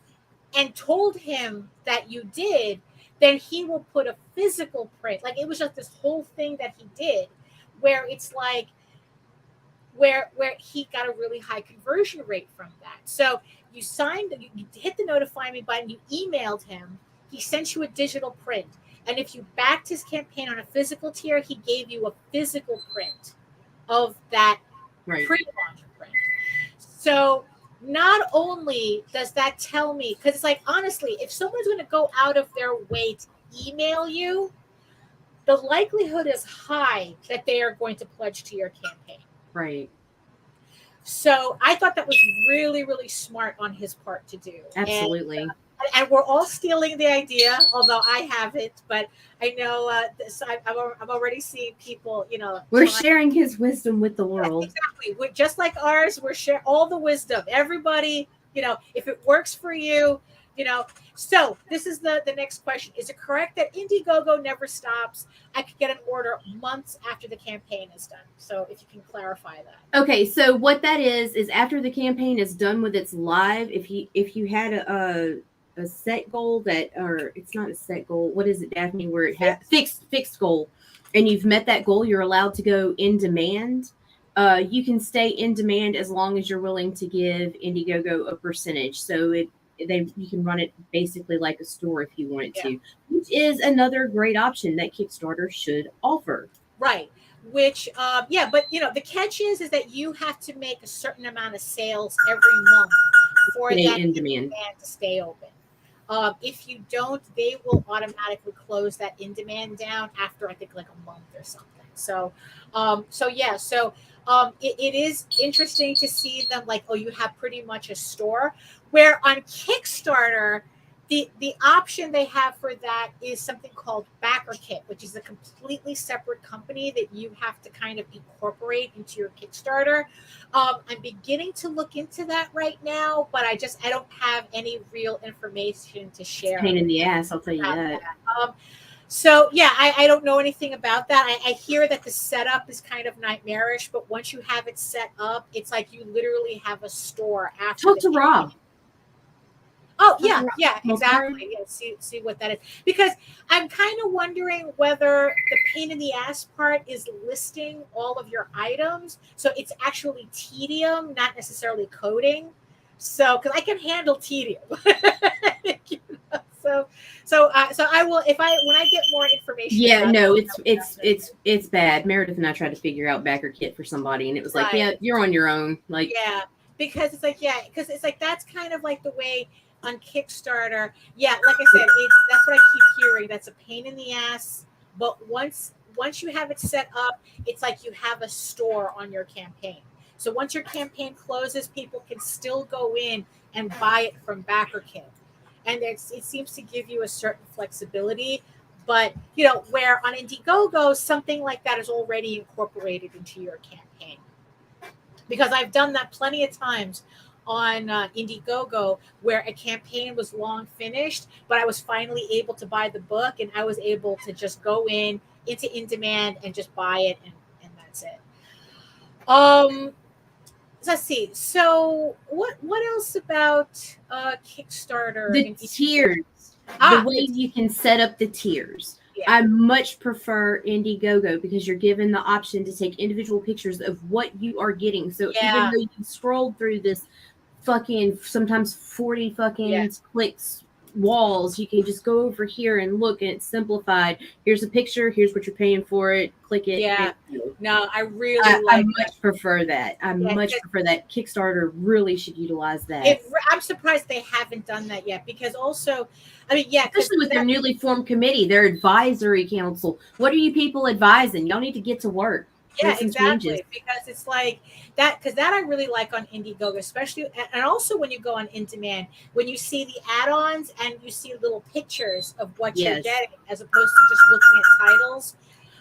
and told him that you did, then he will put a physical print. Like it was just this whole thing that he did where it's like where he got a really high conversion rate from that. So you hit the notify me button, you emailed him, he sent you a digital print. And if you backed his campaign on a physical tier, he gave you a physical print of that pre-launch print. So not only does that tell me, because it's like, honestly, if someone's going to go out of their way to email you, the likelihood is high that they are going to pledge to your campaign.
Right.
So I thought that was really, really smart on his part to do.
Absolutely.
And we're all stealing the idea, although I haven't. But I know I'm already seeing people,
We're sharing his wisdom with the world.
Exactly. Just like ours, we're sharing all the wisdom. Everybody, if it works for you, So this is the next question. Is it correct that Indiegogo never stops? I could get an order months after the campaign is done. So if you can clarify that.
Okay, so what that is after the campaign is done with its live, if you had a set goal or it's not a set goal. What is it, Daphne? Where it has fixed goal, and you've met that goal, you're allowed to go in demand. You can stay in demand as long as you're willing to give Indiegogo a percentage. So you can run it basically like a store if you wanted to, which is another great option that Kickstarter should offer.
Right. Which, but the catch is that you have to make a certain amount of sales every month for that in demand to stay open. If you don't, they will automatically close that in demand down after I think like a month or something. So it is interesting to see them like, oh, you have pretty much a store. Where on Kickstarter, the option they have for that is something called Backer Kit, which is a completely separate company that you have to kind of incorporate into your Kickstarter. I'm beginning to look into that right now, but I don't have any real information to share.
Pain in the ass, I'll tell you that.
So yeah, I don't know anything about that. I hear that the setup is kind of nightmarish, but once you have it set up, it's like you literally have a store after.
Talk to Rob.
Oh yeah, exactly. Yeah, see what that is, because I'm kind of wondering whether the pain in the ass part is listing all of your items, so it's actually tedium, not necessarily coding. So because I can handle tedium, So I will when I get more information.
Yeah, no, it's bad. Meredith and I tried to figure out Backer Kit for somebody, and it was like, yeah, you're on your own. Like,
yeah, because it's like that's kind of like the way on Kickstarter. Yeah, like I said, that's what I keep hearing. That's a pain in the ass. But once you have it set up, it's like you have a store on your campaign. So once your campaign closes, people can still go in and buy it from Backer Kit. And it seems to give you a certain flexibility. But, where on Indiegogo, something like that is already incorporated into your campaign. Because I've done that plenty of times on Indiegogo, where a campaign was long finished, but I was finally able to buy the book, and I was able to just go into in demand and just buy it, and that's it. Let's see. So what else about Kickstarter?
The tiers. The way you can set up the tiers. Yeah. I much prefer Indiegogo because you're given the option to take individual pictures of what you are getting. So even though you scrolled through this fucking sometimes 40 fucking clicks walls, you can just go over here and look, and it's simplified. Here's a picture, here's what you're paying for it, click it.
No, I much
prefer that. Much prefer that. Kickstarter really should utilize that.
I'm surprised they haven't done that yet, because also,
especially with their newly formed committee, their advisory council. What are you people advising? Y'all need to get to work.
Yeah, exactly. Changes. Because it's like that, because that I really like on Indiegogo, especially, and also when you go on in demand, when you see the add-ons and you see little pictures of what you're getting, as opposed to just looking at titles.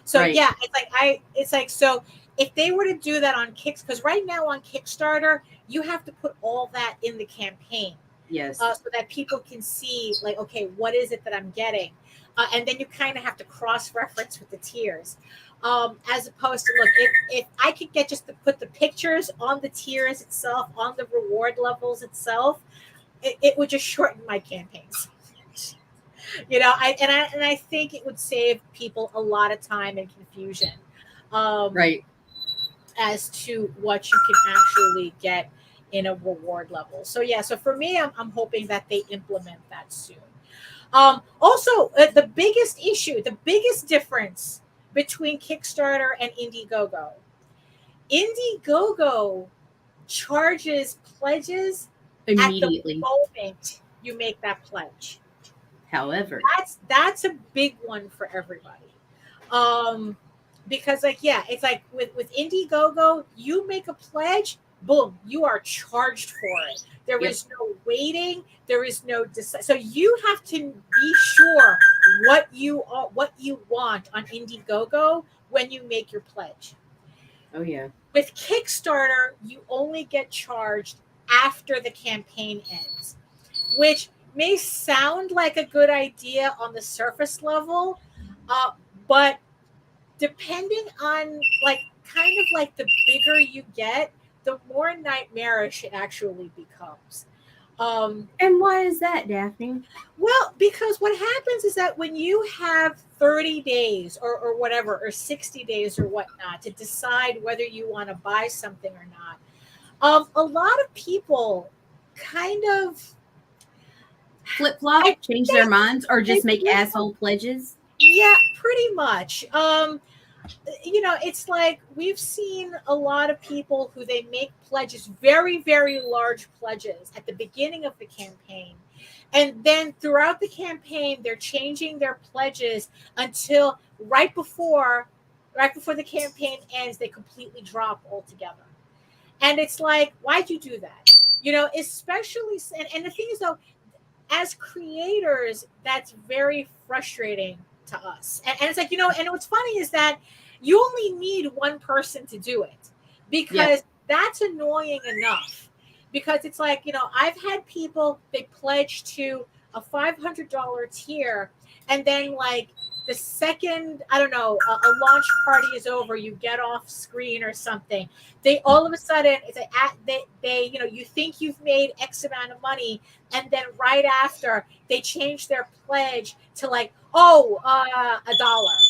So it's like so if they were to do that on Kickstarter, because right now on Kickstarter you have to put all that in the campaign.
Yes.
So that people can see, like, okay, what is it that I'm getting, and then you kind of have to cross-reference with the tiers. As opposed to, look, if I could get just to put the pictures on the tiers itself, on the reward levels itself, it would just shorten my campaigns. I think it would save people a lot of time and confusion.
Right.
As to what you can actually get in a reward level. So yeah, so for me, I'm hoping that they implement that soon. Also, the biggest issue, the biggest difference between Kickstarter and Indiegogo. Indiegogo charges pledges
Immediately.
at the moment you make that pledge.
However,
that's a big one for everybody. Because it's like with Indiegogo, you make a pledge, boom, you are charged for it. There is no waiting. There is no so you have to be sure what you want on Indiegogo when you make your pledge.
Oh yeah.
With Kickstarter, you only get charged after the campaign ends, which may sound like a good idea on the surface level, but depending on kind of like the bigger you get, the more nightmarish it actually becomes.
And why is that, Daphne?
Well, because what happens is that when you have 30 days or whatever, or 60 days or whatnot to decide whether you want to buy something or not, a lot of people kind of
flip-flop, change their minds, or just make asshole pledges.
Yeah, pretty much. It's like we've seen a lot of people who they make pledges, very, very large pledges at the beginning of the campaign. And then throughout the campaign, they're changing their pledges until right before the campaign ends, they completely drop altogether. And it's like, why'd you do that? Especially, and the thing is though, as creators, that's very frustrating to us. And it's like, and what's funny is that you only need one person to do it, because that's annoying enough. Because it's like, I've had people, they pledge to a $500 tier, and then like the second, I don't know, a launch party is over, you get off screen or something, they all of a sudden, it's like they you think you've made X amount of money, and then right after they change their pledge to like, $1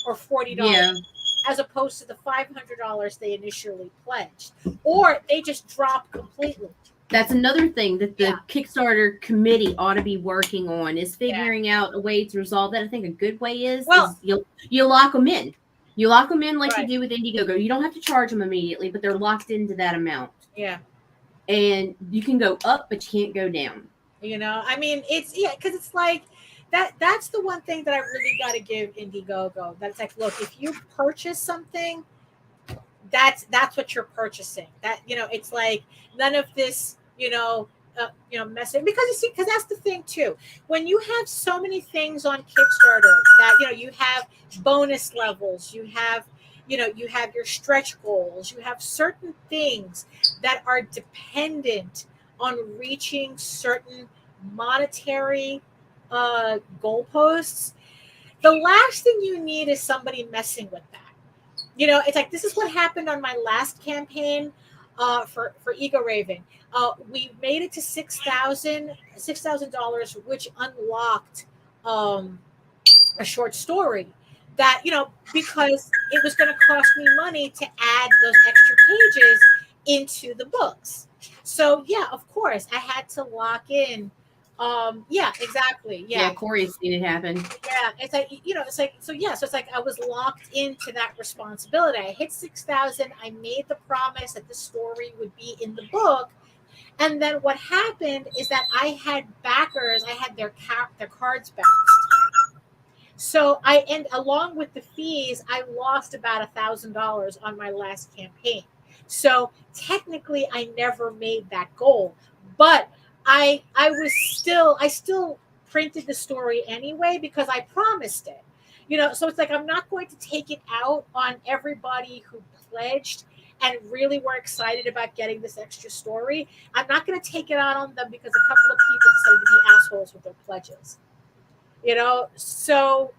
or $40, as opposed to the $500 they initially pledged, or they just drop completely.
That's another thing that the Kickstarter committee ought to be working on, is figuring out a way to resolve that. I think a good way is you lock them in. You lock them in like you do with Indiegogo. You don't have to charge them immediately, but they're locked into that amount.
Yeah.
And you can go up, but you can't go down.
I mean, because it's like that's the one thing that I really got to give Indiegogo. That's like, look, if you purchase something, that's what you're purchasing. That, it's like none of this, messing, because that's the thing too. When you have so many things on Kickstarter that, you have bonus levels, you have your stretch goals, you have certain things that are dependent on reaching certain monetary goalposts. The last thing you need is somebody messing with that. It's like, this is what happened on my last campaign for Ego Raven. We made it to $6,000, which unlocked a short story that, because it was going to cost me money to add those extra pages into the books. So yeah, of course, I had to lock in. Exactly. Yeah.
Corey's seen it happen.
Yeah, it's like, so it's like I was locked into that responsibility. I hit 6,000. I made the promise that the story would be in the book, and then what happened is that I had backers. I had their cards bounced. So along with the fees, I lost about $1,000 on my last campaign. So technically, I never made that goal, but I still printed the story anyway, because I promised it. So it's like, I'm not going to take it out on everybody who pledged and really were excited about getting this extra story. I'm not going to take it out on them because a couple of people decided to be assholes with their pledges. So,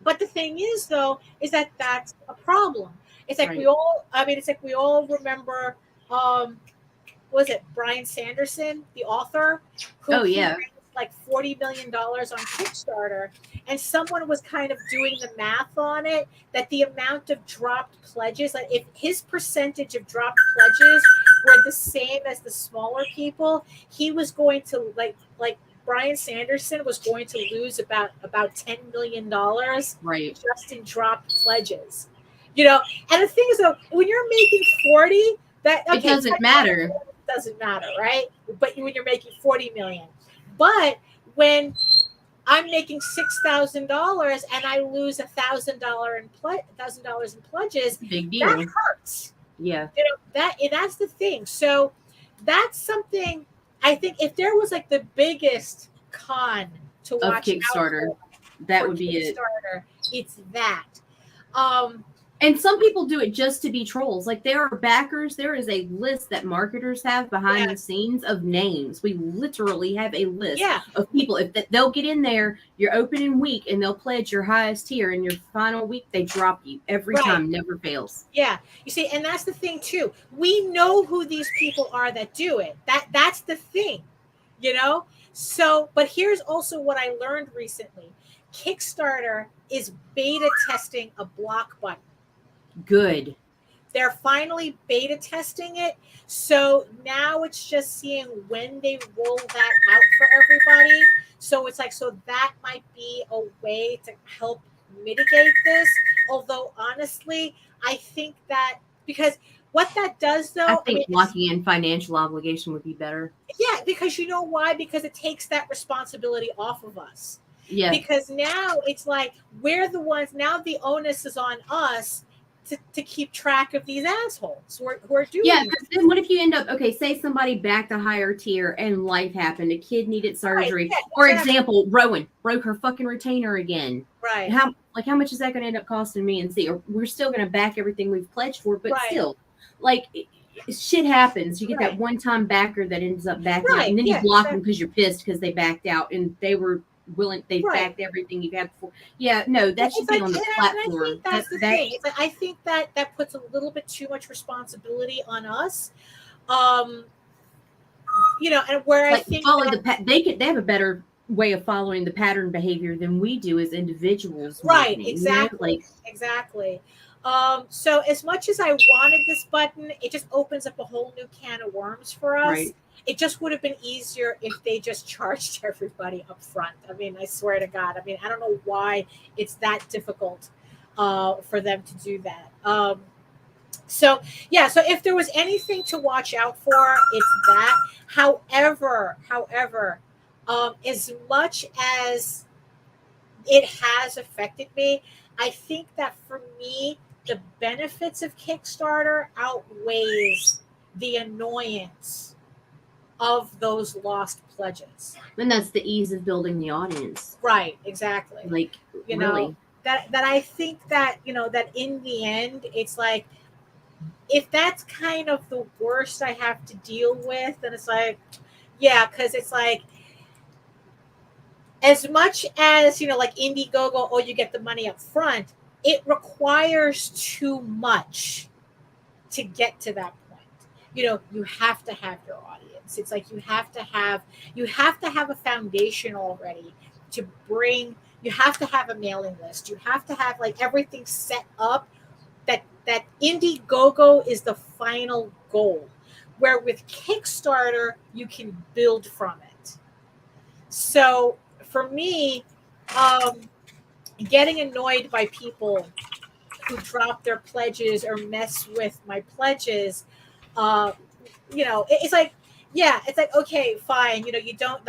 but the thing is though, is that that's a problem. It's like we all remember, was it Brian Sanderson, the author, who ran like $40 million on Kickstarter, and someone was kind of doing the math on it, that the amount of dropped pledges, like if his percentage of dropped pledges were the same as the smaller people, he was going to like Brian Sanderson was going to lose about $10 million
right
just in dropped pledges. You know, and the thing is though, when you're making 40, that
it doesn't matter.
Doesn't matter, right? But when you're making 40 million, but when I'm making $6,000 and I lose $1,000 in pledges,
big deal.
That hurts.
Yeah,
you know that's the thing. So that's something I think if there was like the biggest con to watch
Kickstarter, that would be it.
It's that.
And some people do it just to be trolls. Like there are backers. There is a list that marketers have behind the scenes of names. We literally have a list of people. If they'll get in there, your opening week, and they'll pledge your highest tier. And your final week, they drop you every time. Never fails.
Yeah, you see, and that's the thing too. We know who these people are that do it. That's the thing, you know. So, but here's also what I learned recently: Kickstarter is beta testing a block button.
Good.
They're finally beta testing it. So now it's just seeing when they roll that out for everybody. So it's like, so that might be a way to help mitigate this. Although honestly, I think that because what that does though,
I think locking in financial obligation would be better.
Yeah, because you know why? Because it takes that responsibility off of us.
Yeah.
Because now it's like we're the ones, now the onus is on us to keep track of these assholes who are doing
because then what if you end up, say somebody backed a higher tier and life happened, a kid needed surgery. For example, Rowan broke her fucking retainer again.
Right.
How much is that going to end up costing me and C? Or we're still going to back everything we've pledged for, but still, like, shit happens. You get that one-time backer that ends up backing out, and then you block them because you're pissed because they backed out and they were willing, they backed everything you've had before. Yeah, no, that should be on the platform.
I think that's the thing. It's like, I think that puts a little bit too much responsibility on us. You know, and where I think
follow they have a better way of following the pattern behavior than we do as individuals.
Right, exactly. Exactly. So as much as I wanted this button, it just opens up a whole new can of worms for us. Right. It just would have been easier if they just charged everybody up front. I mean, I swear to God. I mean, I don't know why it's that difficult for them to do that. So if there was anything to watch out for, it's that. However, as much as it has affected me, I think that for me, the benefits of Kickstarter outweighs the annoyance of those lost pledges.
And that's the ease of building the audience.
Right, exactly.
Like,
you
really.
know, that I think that, you know, that in the end, it's like, if that's kind of the worst I have to deal with, then it's like, yeah, because it's like, as much as, you know, like Indiegogo, oh, you get the money up front, it requires too much to get to that point. You know, you have to have your audience. It's like you have to have a foundation already to bring. You have to have a mailing list. You have to have like everything set up. That Indiegogo is the final goal, where with Kickstarter you can build from it. So for me, getting annoyed by people who drop their pledges or mess with my pledges, you know, it's like, yeah, it's like, okay, fine. You know, you don't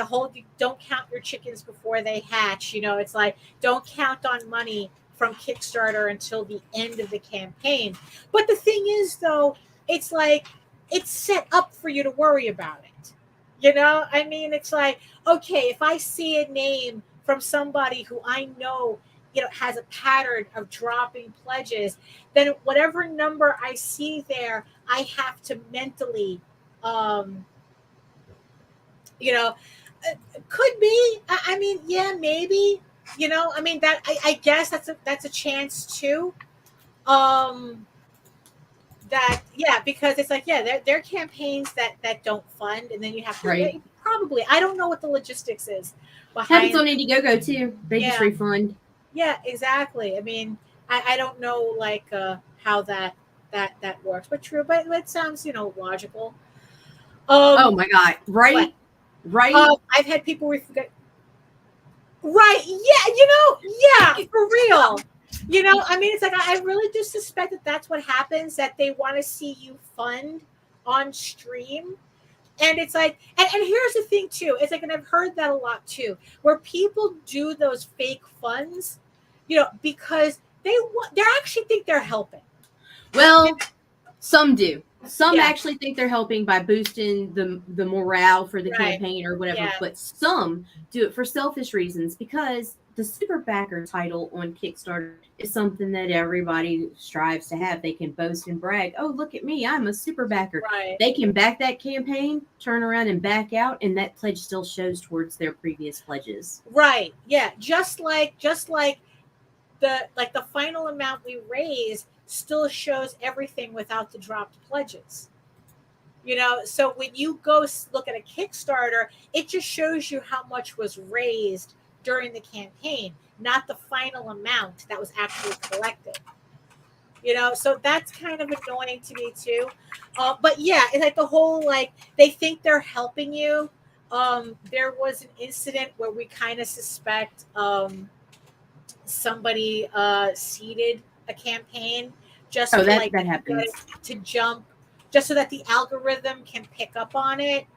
count your chickens before they hatch. You know, it's like, don't count on money from Kickstarter until the end of the campaign. But the thing is, though, it's like, it's set up for you to worry about it. You know, I mean, it's like, okay, if I see a name from somebody who I know, you know, has a pattern of dropping pledges, then whatever number I see there, I have to mentally, you know, could be. I mean, yeah, maybe. You know, I mean, that I guess that's a chance too. That, yeah, because it's like, yeah, there are campaigns that don't fund, and then you have to Probably. I don't know what the logistics is
Happens
behind.
on Indiegogo too. They just refund.
Yeah, exactly. I mean, I don't know like how that works, but true. But it sounds logical.
Oh my god! Right, right.
I've had people forget. Right? Yeah, yeah, for real. I mean, it's like I really do suspect that that's what happens. That they want to see you fund on stream. And it's like, and here's the thing too. It's like, and I've heard that a lot too, where people do those fake funds, because they actually think they're helping.
Well, some do. Some actually think they're helping by boosting the morale for the campaign or whatever. Yeah. But some do it for selfish reasons, because the super backer title on Kickstarter is something that everybody strives to have. They can boast and brag, oh, look at me, I'm a super backer.
Right.
They can back that campaign, turn around and back out, and that pledge still shows towards their previous pledges.
Right. Yeah. Just like the final amount we raise still shows everything without the dropped pledges. So when you go look at a Kickstarter, it just shows you how much was raised during the campaign, not the final amount that was actually collected. So that's kind of annoying to me too. But yeah, it's like the whole, like, they think they're helping you. There was an incident where we kind of suspect somebody seeded a campaign just
that happens
to jump, just so that the algorithm can pick up on it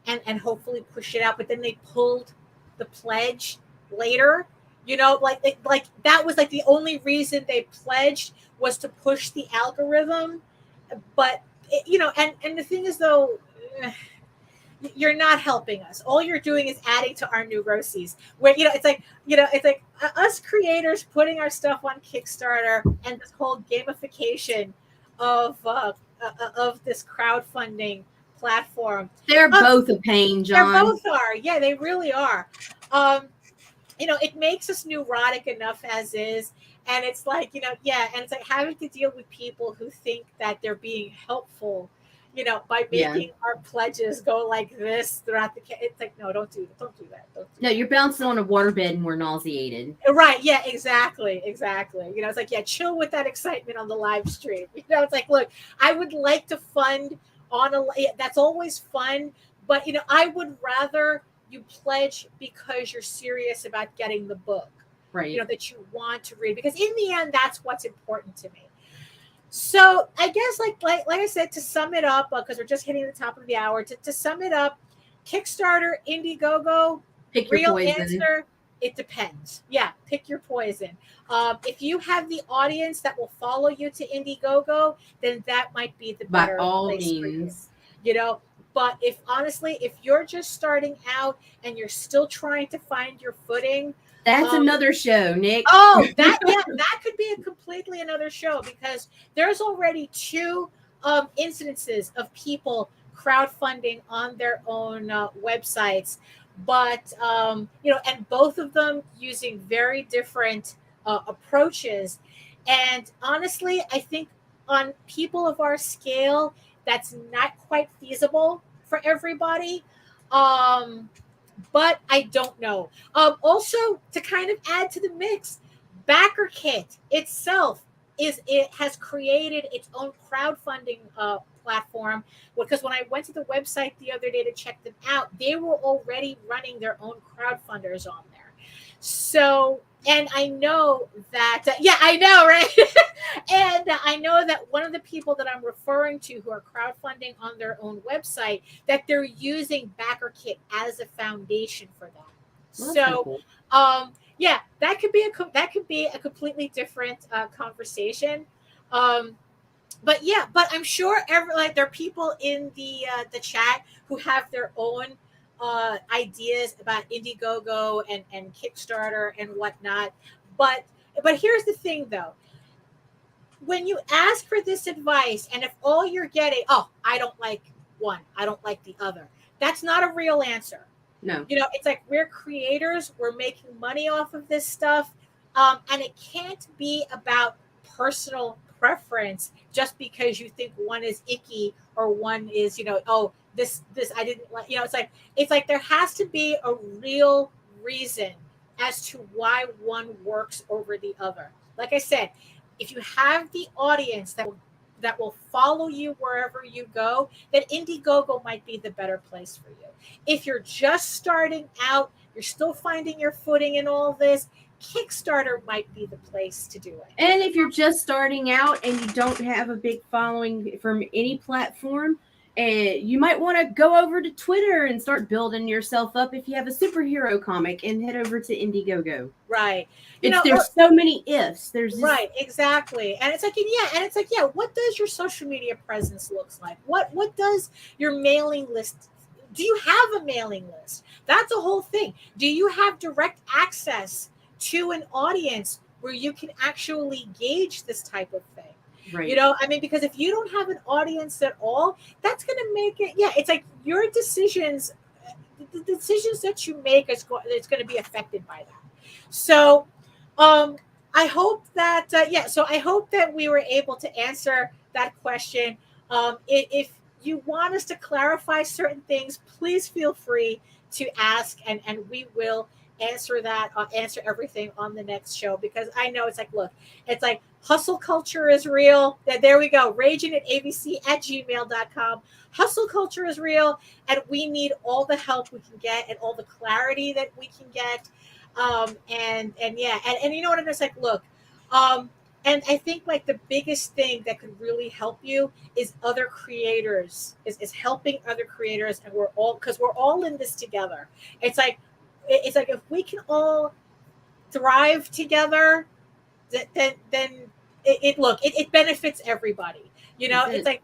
and hopefully push it out. But then they pulled the pledge later. Like that was like the only reason they pledged was to push the algorithm. But and the thing is, though, you're not helping us. All you're doing is adding to our neuroses. Where it's like us creators putting our stuff on Kickstarter and this whole gamification of this crowdfunding platform.
They're both a pain, John.
They both are. Yeah, they really are. It makes us neurotic enough as is. And it's like, and it's like having to deal with people who think that they're being helpful, by making our pledges go like this throughout the. It's like, no, don't do that.
No, you're bouncing on a waterbed and we're nauseated.
Right? Yeah, exactly. It's like, chill with that excitement on the live stream. It's like, look, I would like to fund on that's always fun, but I would rather you pledge because you're serious about getting the book,
right?
That you want to read, because in the end, that's what's important to me. So I guess like I said, to sum it up, because we're just hitting the top of the hour, to sum it up, Kickstarter, Indiegogo,
pick your
real
poison.
Answer, it depends. Yeah, pick your poison. If you have the audience that will follow you to Indiegogo, then that might be the better
by all
place
means.
For you. But if you're just starting out and you're still trying to find your footing,
that's another show, Nick.
Oh, that could be a completely another show, because there's already 2 incidences of people crowdfunding on their own websites, but and both of them using very different approaches. And honestly, I think on people of our scale, that's not quite feasible for everybody. But I don't know. Also, to kind of add to the mix, BackerKit itself has created its own crowdfunding platform, because when I went to the website the other day to check them out, they were already running their own crowdfunders on there. So, and I know that, I know, right? And I know that one of the people that I'm referring to who are crowdfunding on their own website, that they're using BackerKit as a foundation for that. Well, so, cool. That could be a completely different conversation. But I'm sure there are people in the chat who have their own ideas about Indiegogo and Kickstarter and whatnot. But here's the thing, though. When you ask for this advice, and if all you're getting, I don't like one, I don't like the other, that's not a real answer.
No.
It's like, we're creators, we're making money off of this stuff. And it can't be about personal preference just because you think one is icky or one is, this I didn't like, it's like there has to be a real reason as to why one works over the other. Like I said, if you have the audience that will follow you wherever you go, then Indiegogo might be the better place for you. If you're just starting out, you're still finding your footing in all this, Kickstarter might be the place to do it.
And if you're just starting out and you don't have a big following from any platform, you might want to go over to Twitter and start building yourself up if you have a superhero comic and head over to Indiegogo.
Right.
There's so many ifs. There's just...
Right, exactly. And it's like, what does your social media presence looks like? What does your mailing list? Do you have a mailing list? That's a whole thing. Do you have direct access to an audience where you can actually gauge this type of thing?
Right.
Because if you don't have an audience at all, that's going to make it, it's like your decisions, the decisions that you make it's going to be affected by that. So, I hope that, I hope that we were able to answer that question. If you want us to clarify certain things, please feel free to ask, and we will answer that, answer everything on the next show, because I know it's like hustle culture is real. There we go. Ragin@abc@gmail.com. Hustle culture is real, and we need all the help we can get and all the clarity that we can get. And you know what? I'm just like, look, and I think like the biggest thing that could really help you is other creators, is helping other creators, and because we're all in this together. It's like if we can all thrive together, then it benefits everybody. It's like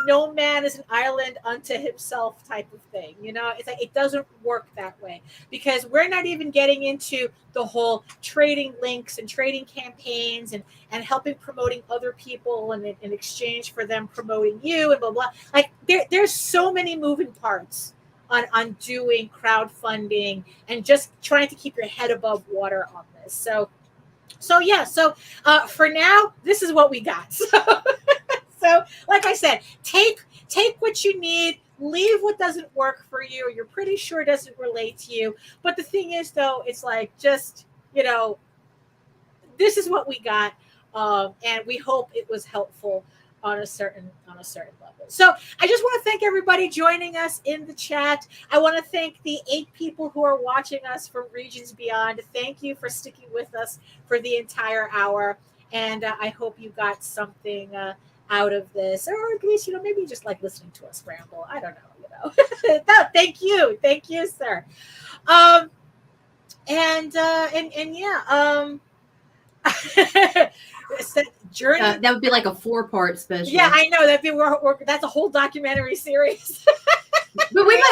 no man is an island unto himself type of thing. It's like it doesn't work that way, because we're not even getting into the whole trading links and trading campaigns and helping promoting other people and in exchange for them promoting you and blah blah. Like there's so many moving parts on doing crowdfunding and just trying to keep your head above water on this. So for now, this is what we got. So like I said, take what you need, leave what doesn't work for you, or you're pretty sure doesn't relate to you. But the thing is, though, it's like just, this is what we got. And we hope it was helpful on a certain level. So I just want to thank everybody joining us in the chat. I want to thank the 8 people who are watching us from Regions Beyond. Thank you for sticking with us for the entire hour. And I hope you got something out of this, or at least, maybe you just like listening to us ramble. I don't know, No, thank you, sir. Journey.
That would be like a 4-part special.
Yeah, I know that's a whole documentary series.
But we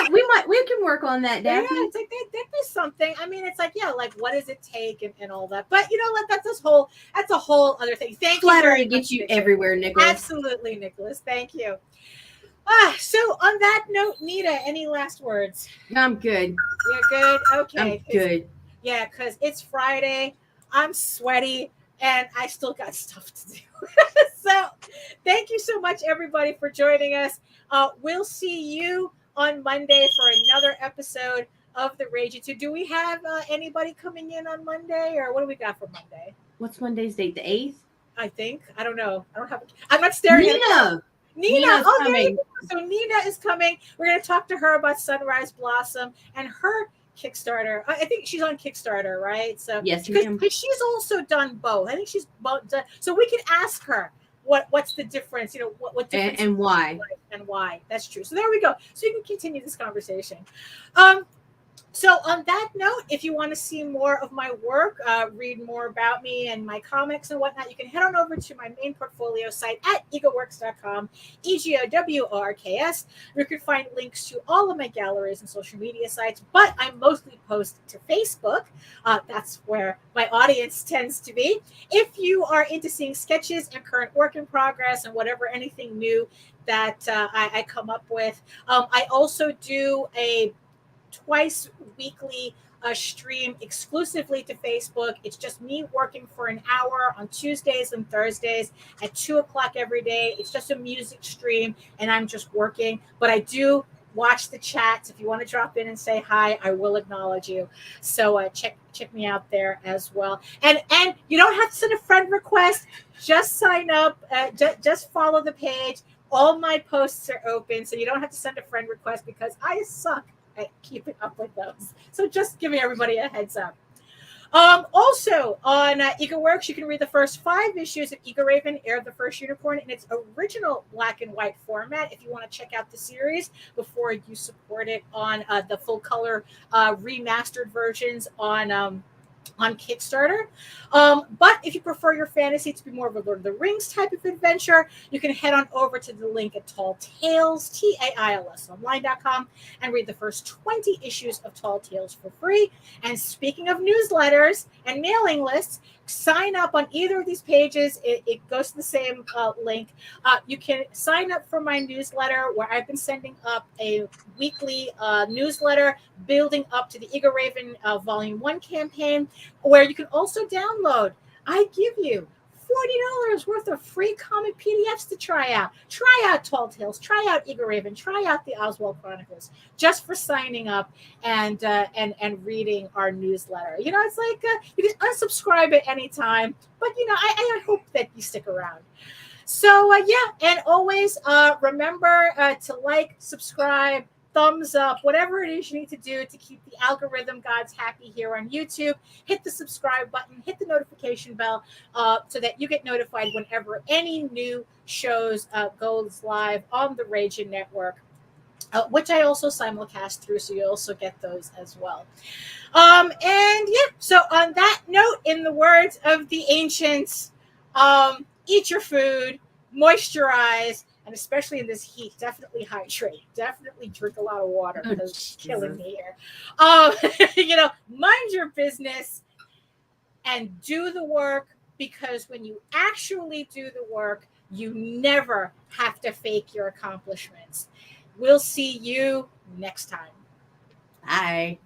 can work on that, Daphne.
Yeah, it's like that'd be something. It's like, like what does it take and all that. But that's a whole other thing. Thank you.
Flattery gets you everywhere, Nicholas.
Absolutely, Nicholas. Thank you. So on that note, Nita, any last words?
I'm good.
You're good? Okay.
I'm good.
Yeah, because it's Friday. I'm sweaty. And I still got stuff to do. So thank you so much, everybody, for joining us. We'll see you on Monday for another episode of the Ragin. So do we have anybody coming in on Monday, or what do we got for Monday?
What's Monday's date? The 8th?
I think. I don't know. I'm not staring at it. Nina. Oh, there you go. So Nina is coming. We're going to talk to her about Sunrise Blossom and her Kickstarter. I think she's on Kickstarter, right? So
yes, ma'am.
Because she's also done both. I think she's both done. So we can ask her what's the difference. What difference
and why
and why. That's true. So there we go. So you can continue this conversation. So on that note, if you want to see more of my work, read more about me and my comics and whatnot, you can head on over to my main portfolio site at egoworks.com, EGOWORKS. You can find links to all of my galleries and social media sites, but I mostly post to Facebook. That's where my audience tends to be. If you are into seeing sketches and current work in progress and anything new that I come up with, I also do a twice weekly a stream exclusively to Facebook. It's just me working for an hour on Tuesdays and Thursdays at 2:00 every day. It's just a music stream, and I'm just working. But I do watch the chats. If you want to drop in and say hi, I will acknowledge you. So check me out there as well. And you don't have to send a friend request. Just sign up. Just follow the page. All my posts are open, so you don't have to send a friend request because I suck at keeping up with those. So just giving everybody a heads up. Also on EcoWorks, you can read the first 5 issues of Eagle Raven, Heir of the First Unicorn, in its original black and white format. If you want to check out the series before you support it on the full color remastered versions on Kickstarter. But if you prefer your fantasy to be more of a Lord of the Rings type of adventure, you can head on over to the link at Tall Tales, TAILS online.com, and read the first 20 issues of Tall Tales for free. And speaking of newsletters and mailing lists, sign up on either of these pages. It goes to the same link. You can sign up for my newsletter, where I've been sending up a weekly newsletter building up to the Eagle Raven Volume 1 campaign, where you can also download. I give you $40 worth of free comic PDFs to try out. Try out Tall Tales, try out Eagle Raven, try out the Oswald Chronicles, just for signing up and reading our newsletter. You know, it's like you can unsubscribe at any time, but you know, I hope that you stick around. So and always remember to like, subscribe, thumbs up, whatever it is you need to do to keep the algorithm gods happy here on YouTube. Hit the subscribe button, hit the notification bell so that you get notified whenever any new shows goes live on the Ragin network, which I also simulcast through, so you also get those as well. So on that note, in the words of the ancients, eat your food, moisturize, and especially in this heat, definitely hydrate. Definitely drink a lot of water because it's killing me here. You know, mind your business and do the work, because when you actually do the work, you never have to fake your accomplishments. We'll see you next time.
Bye.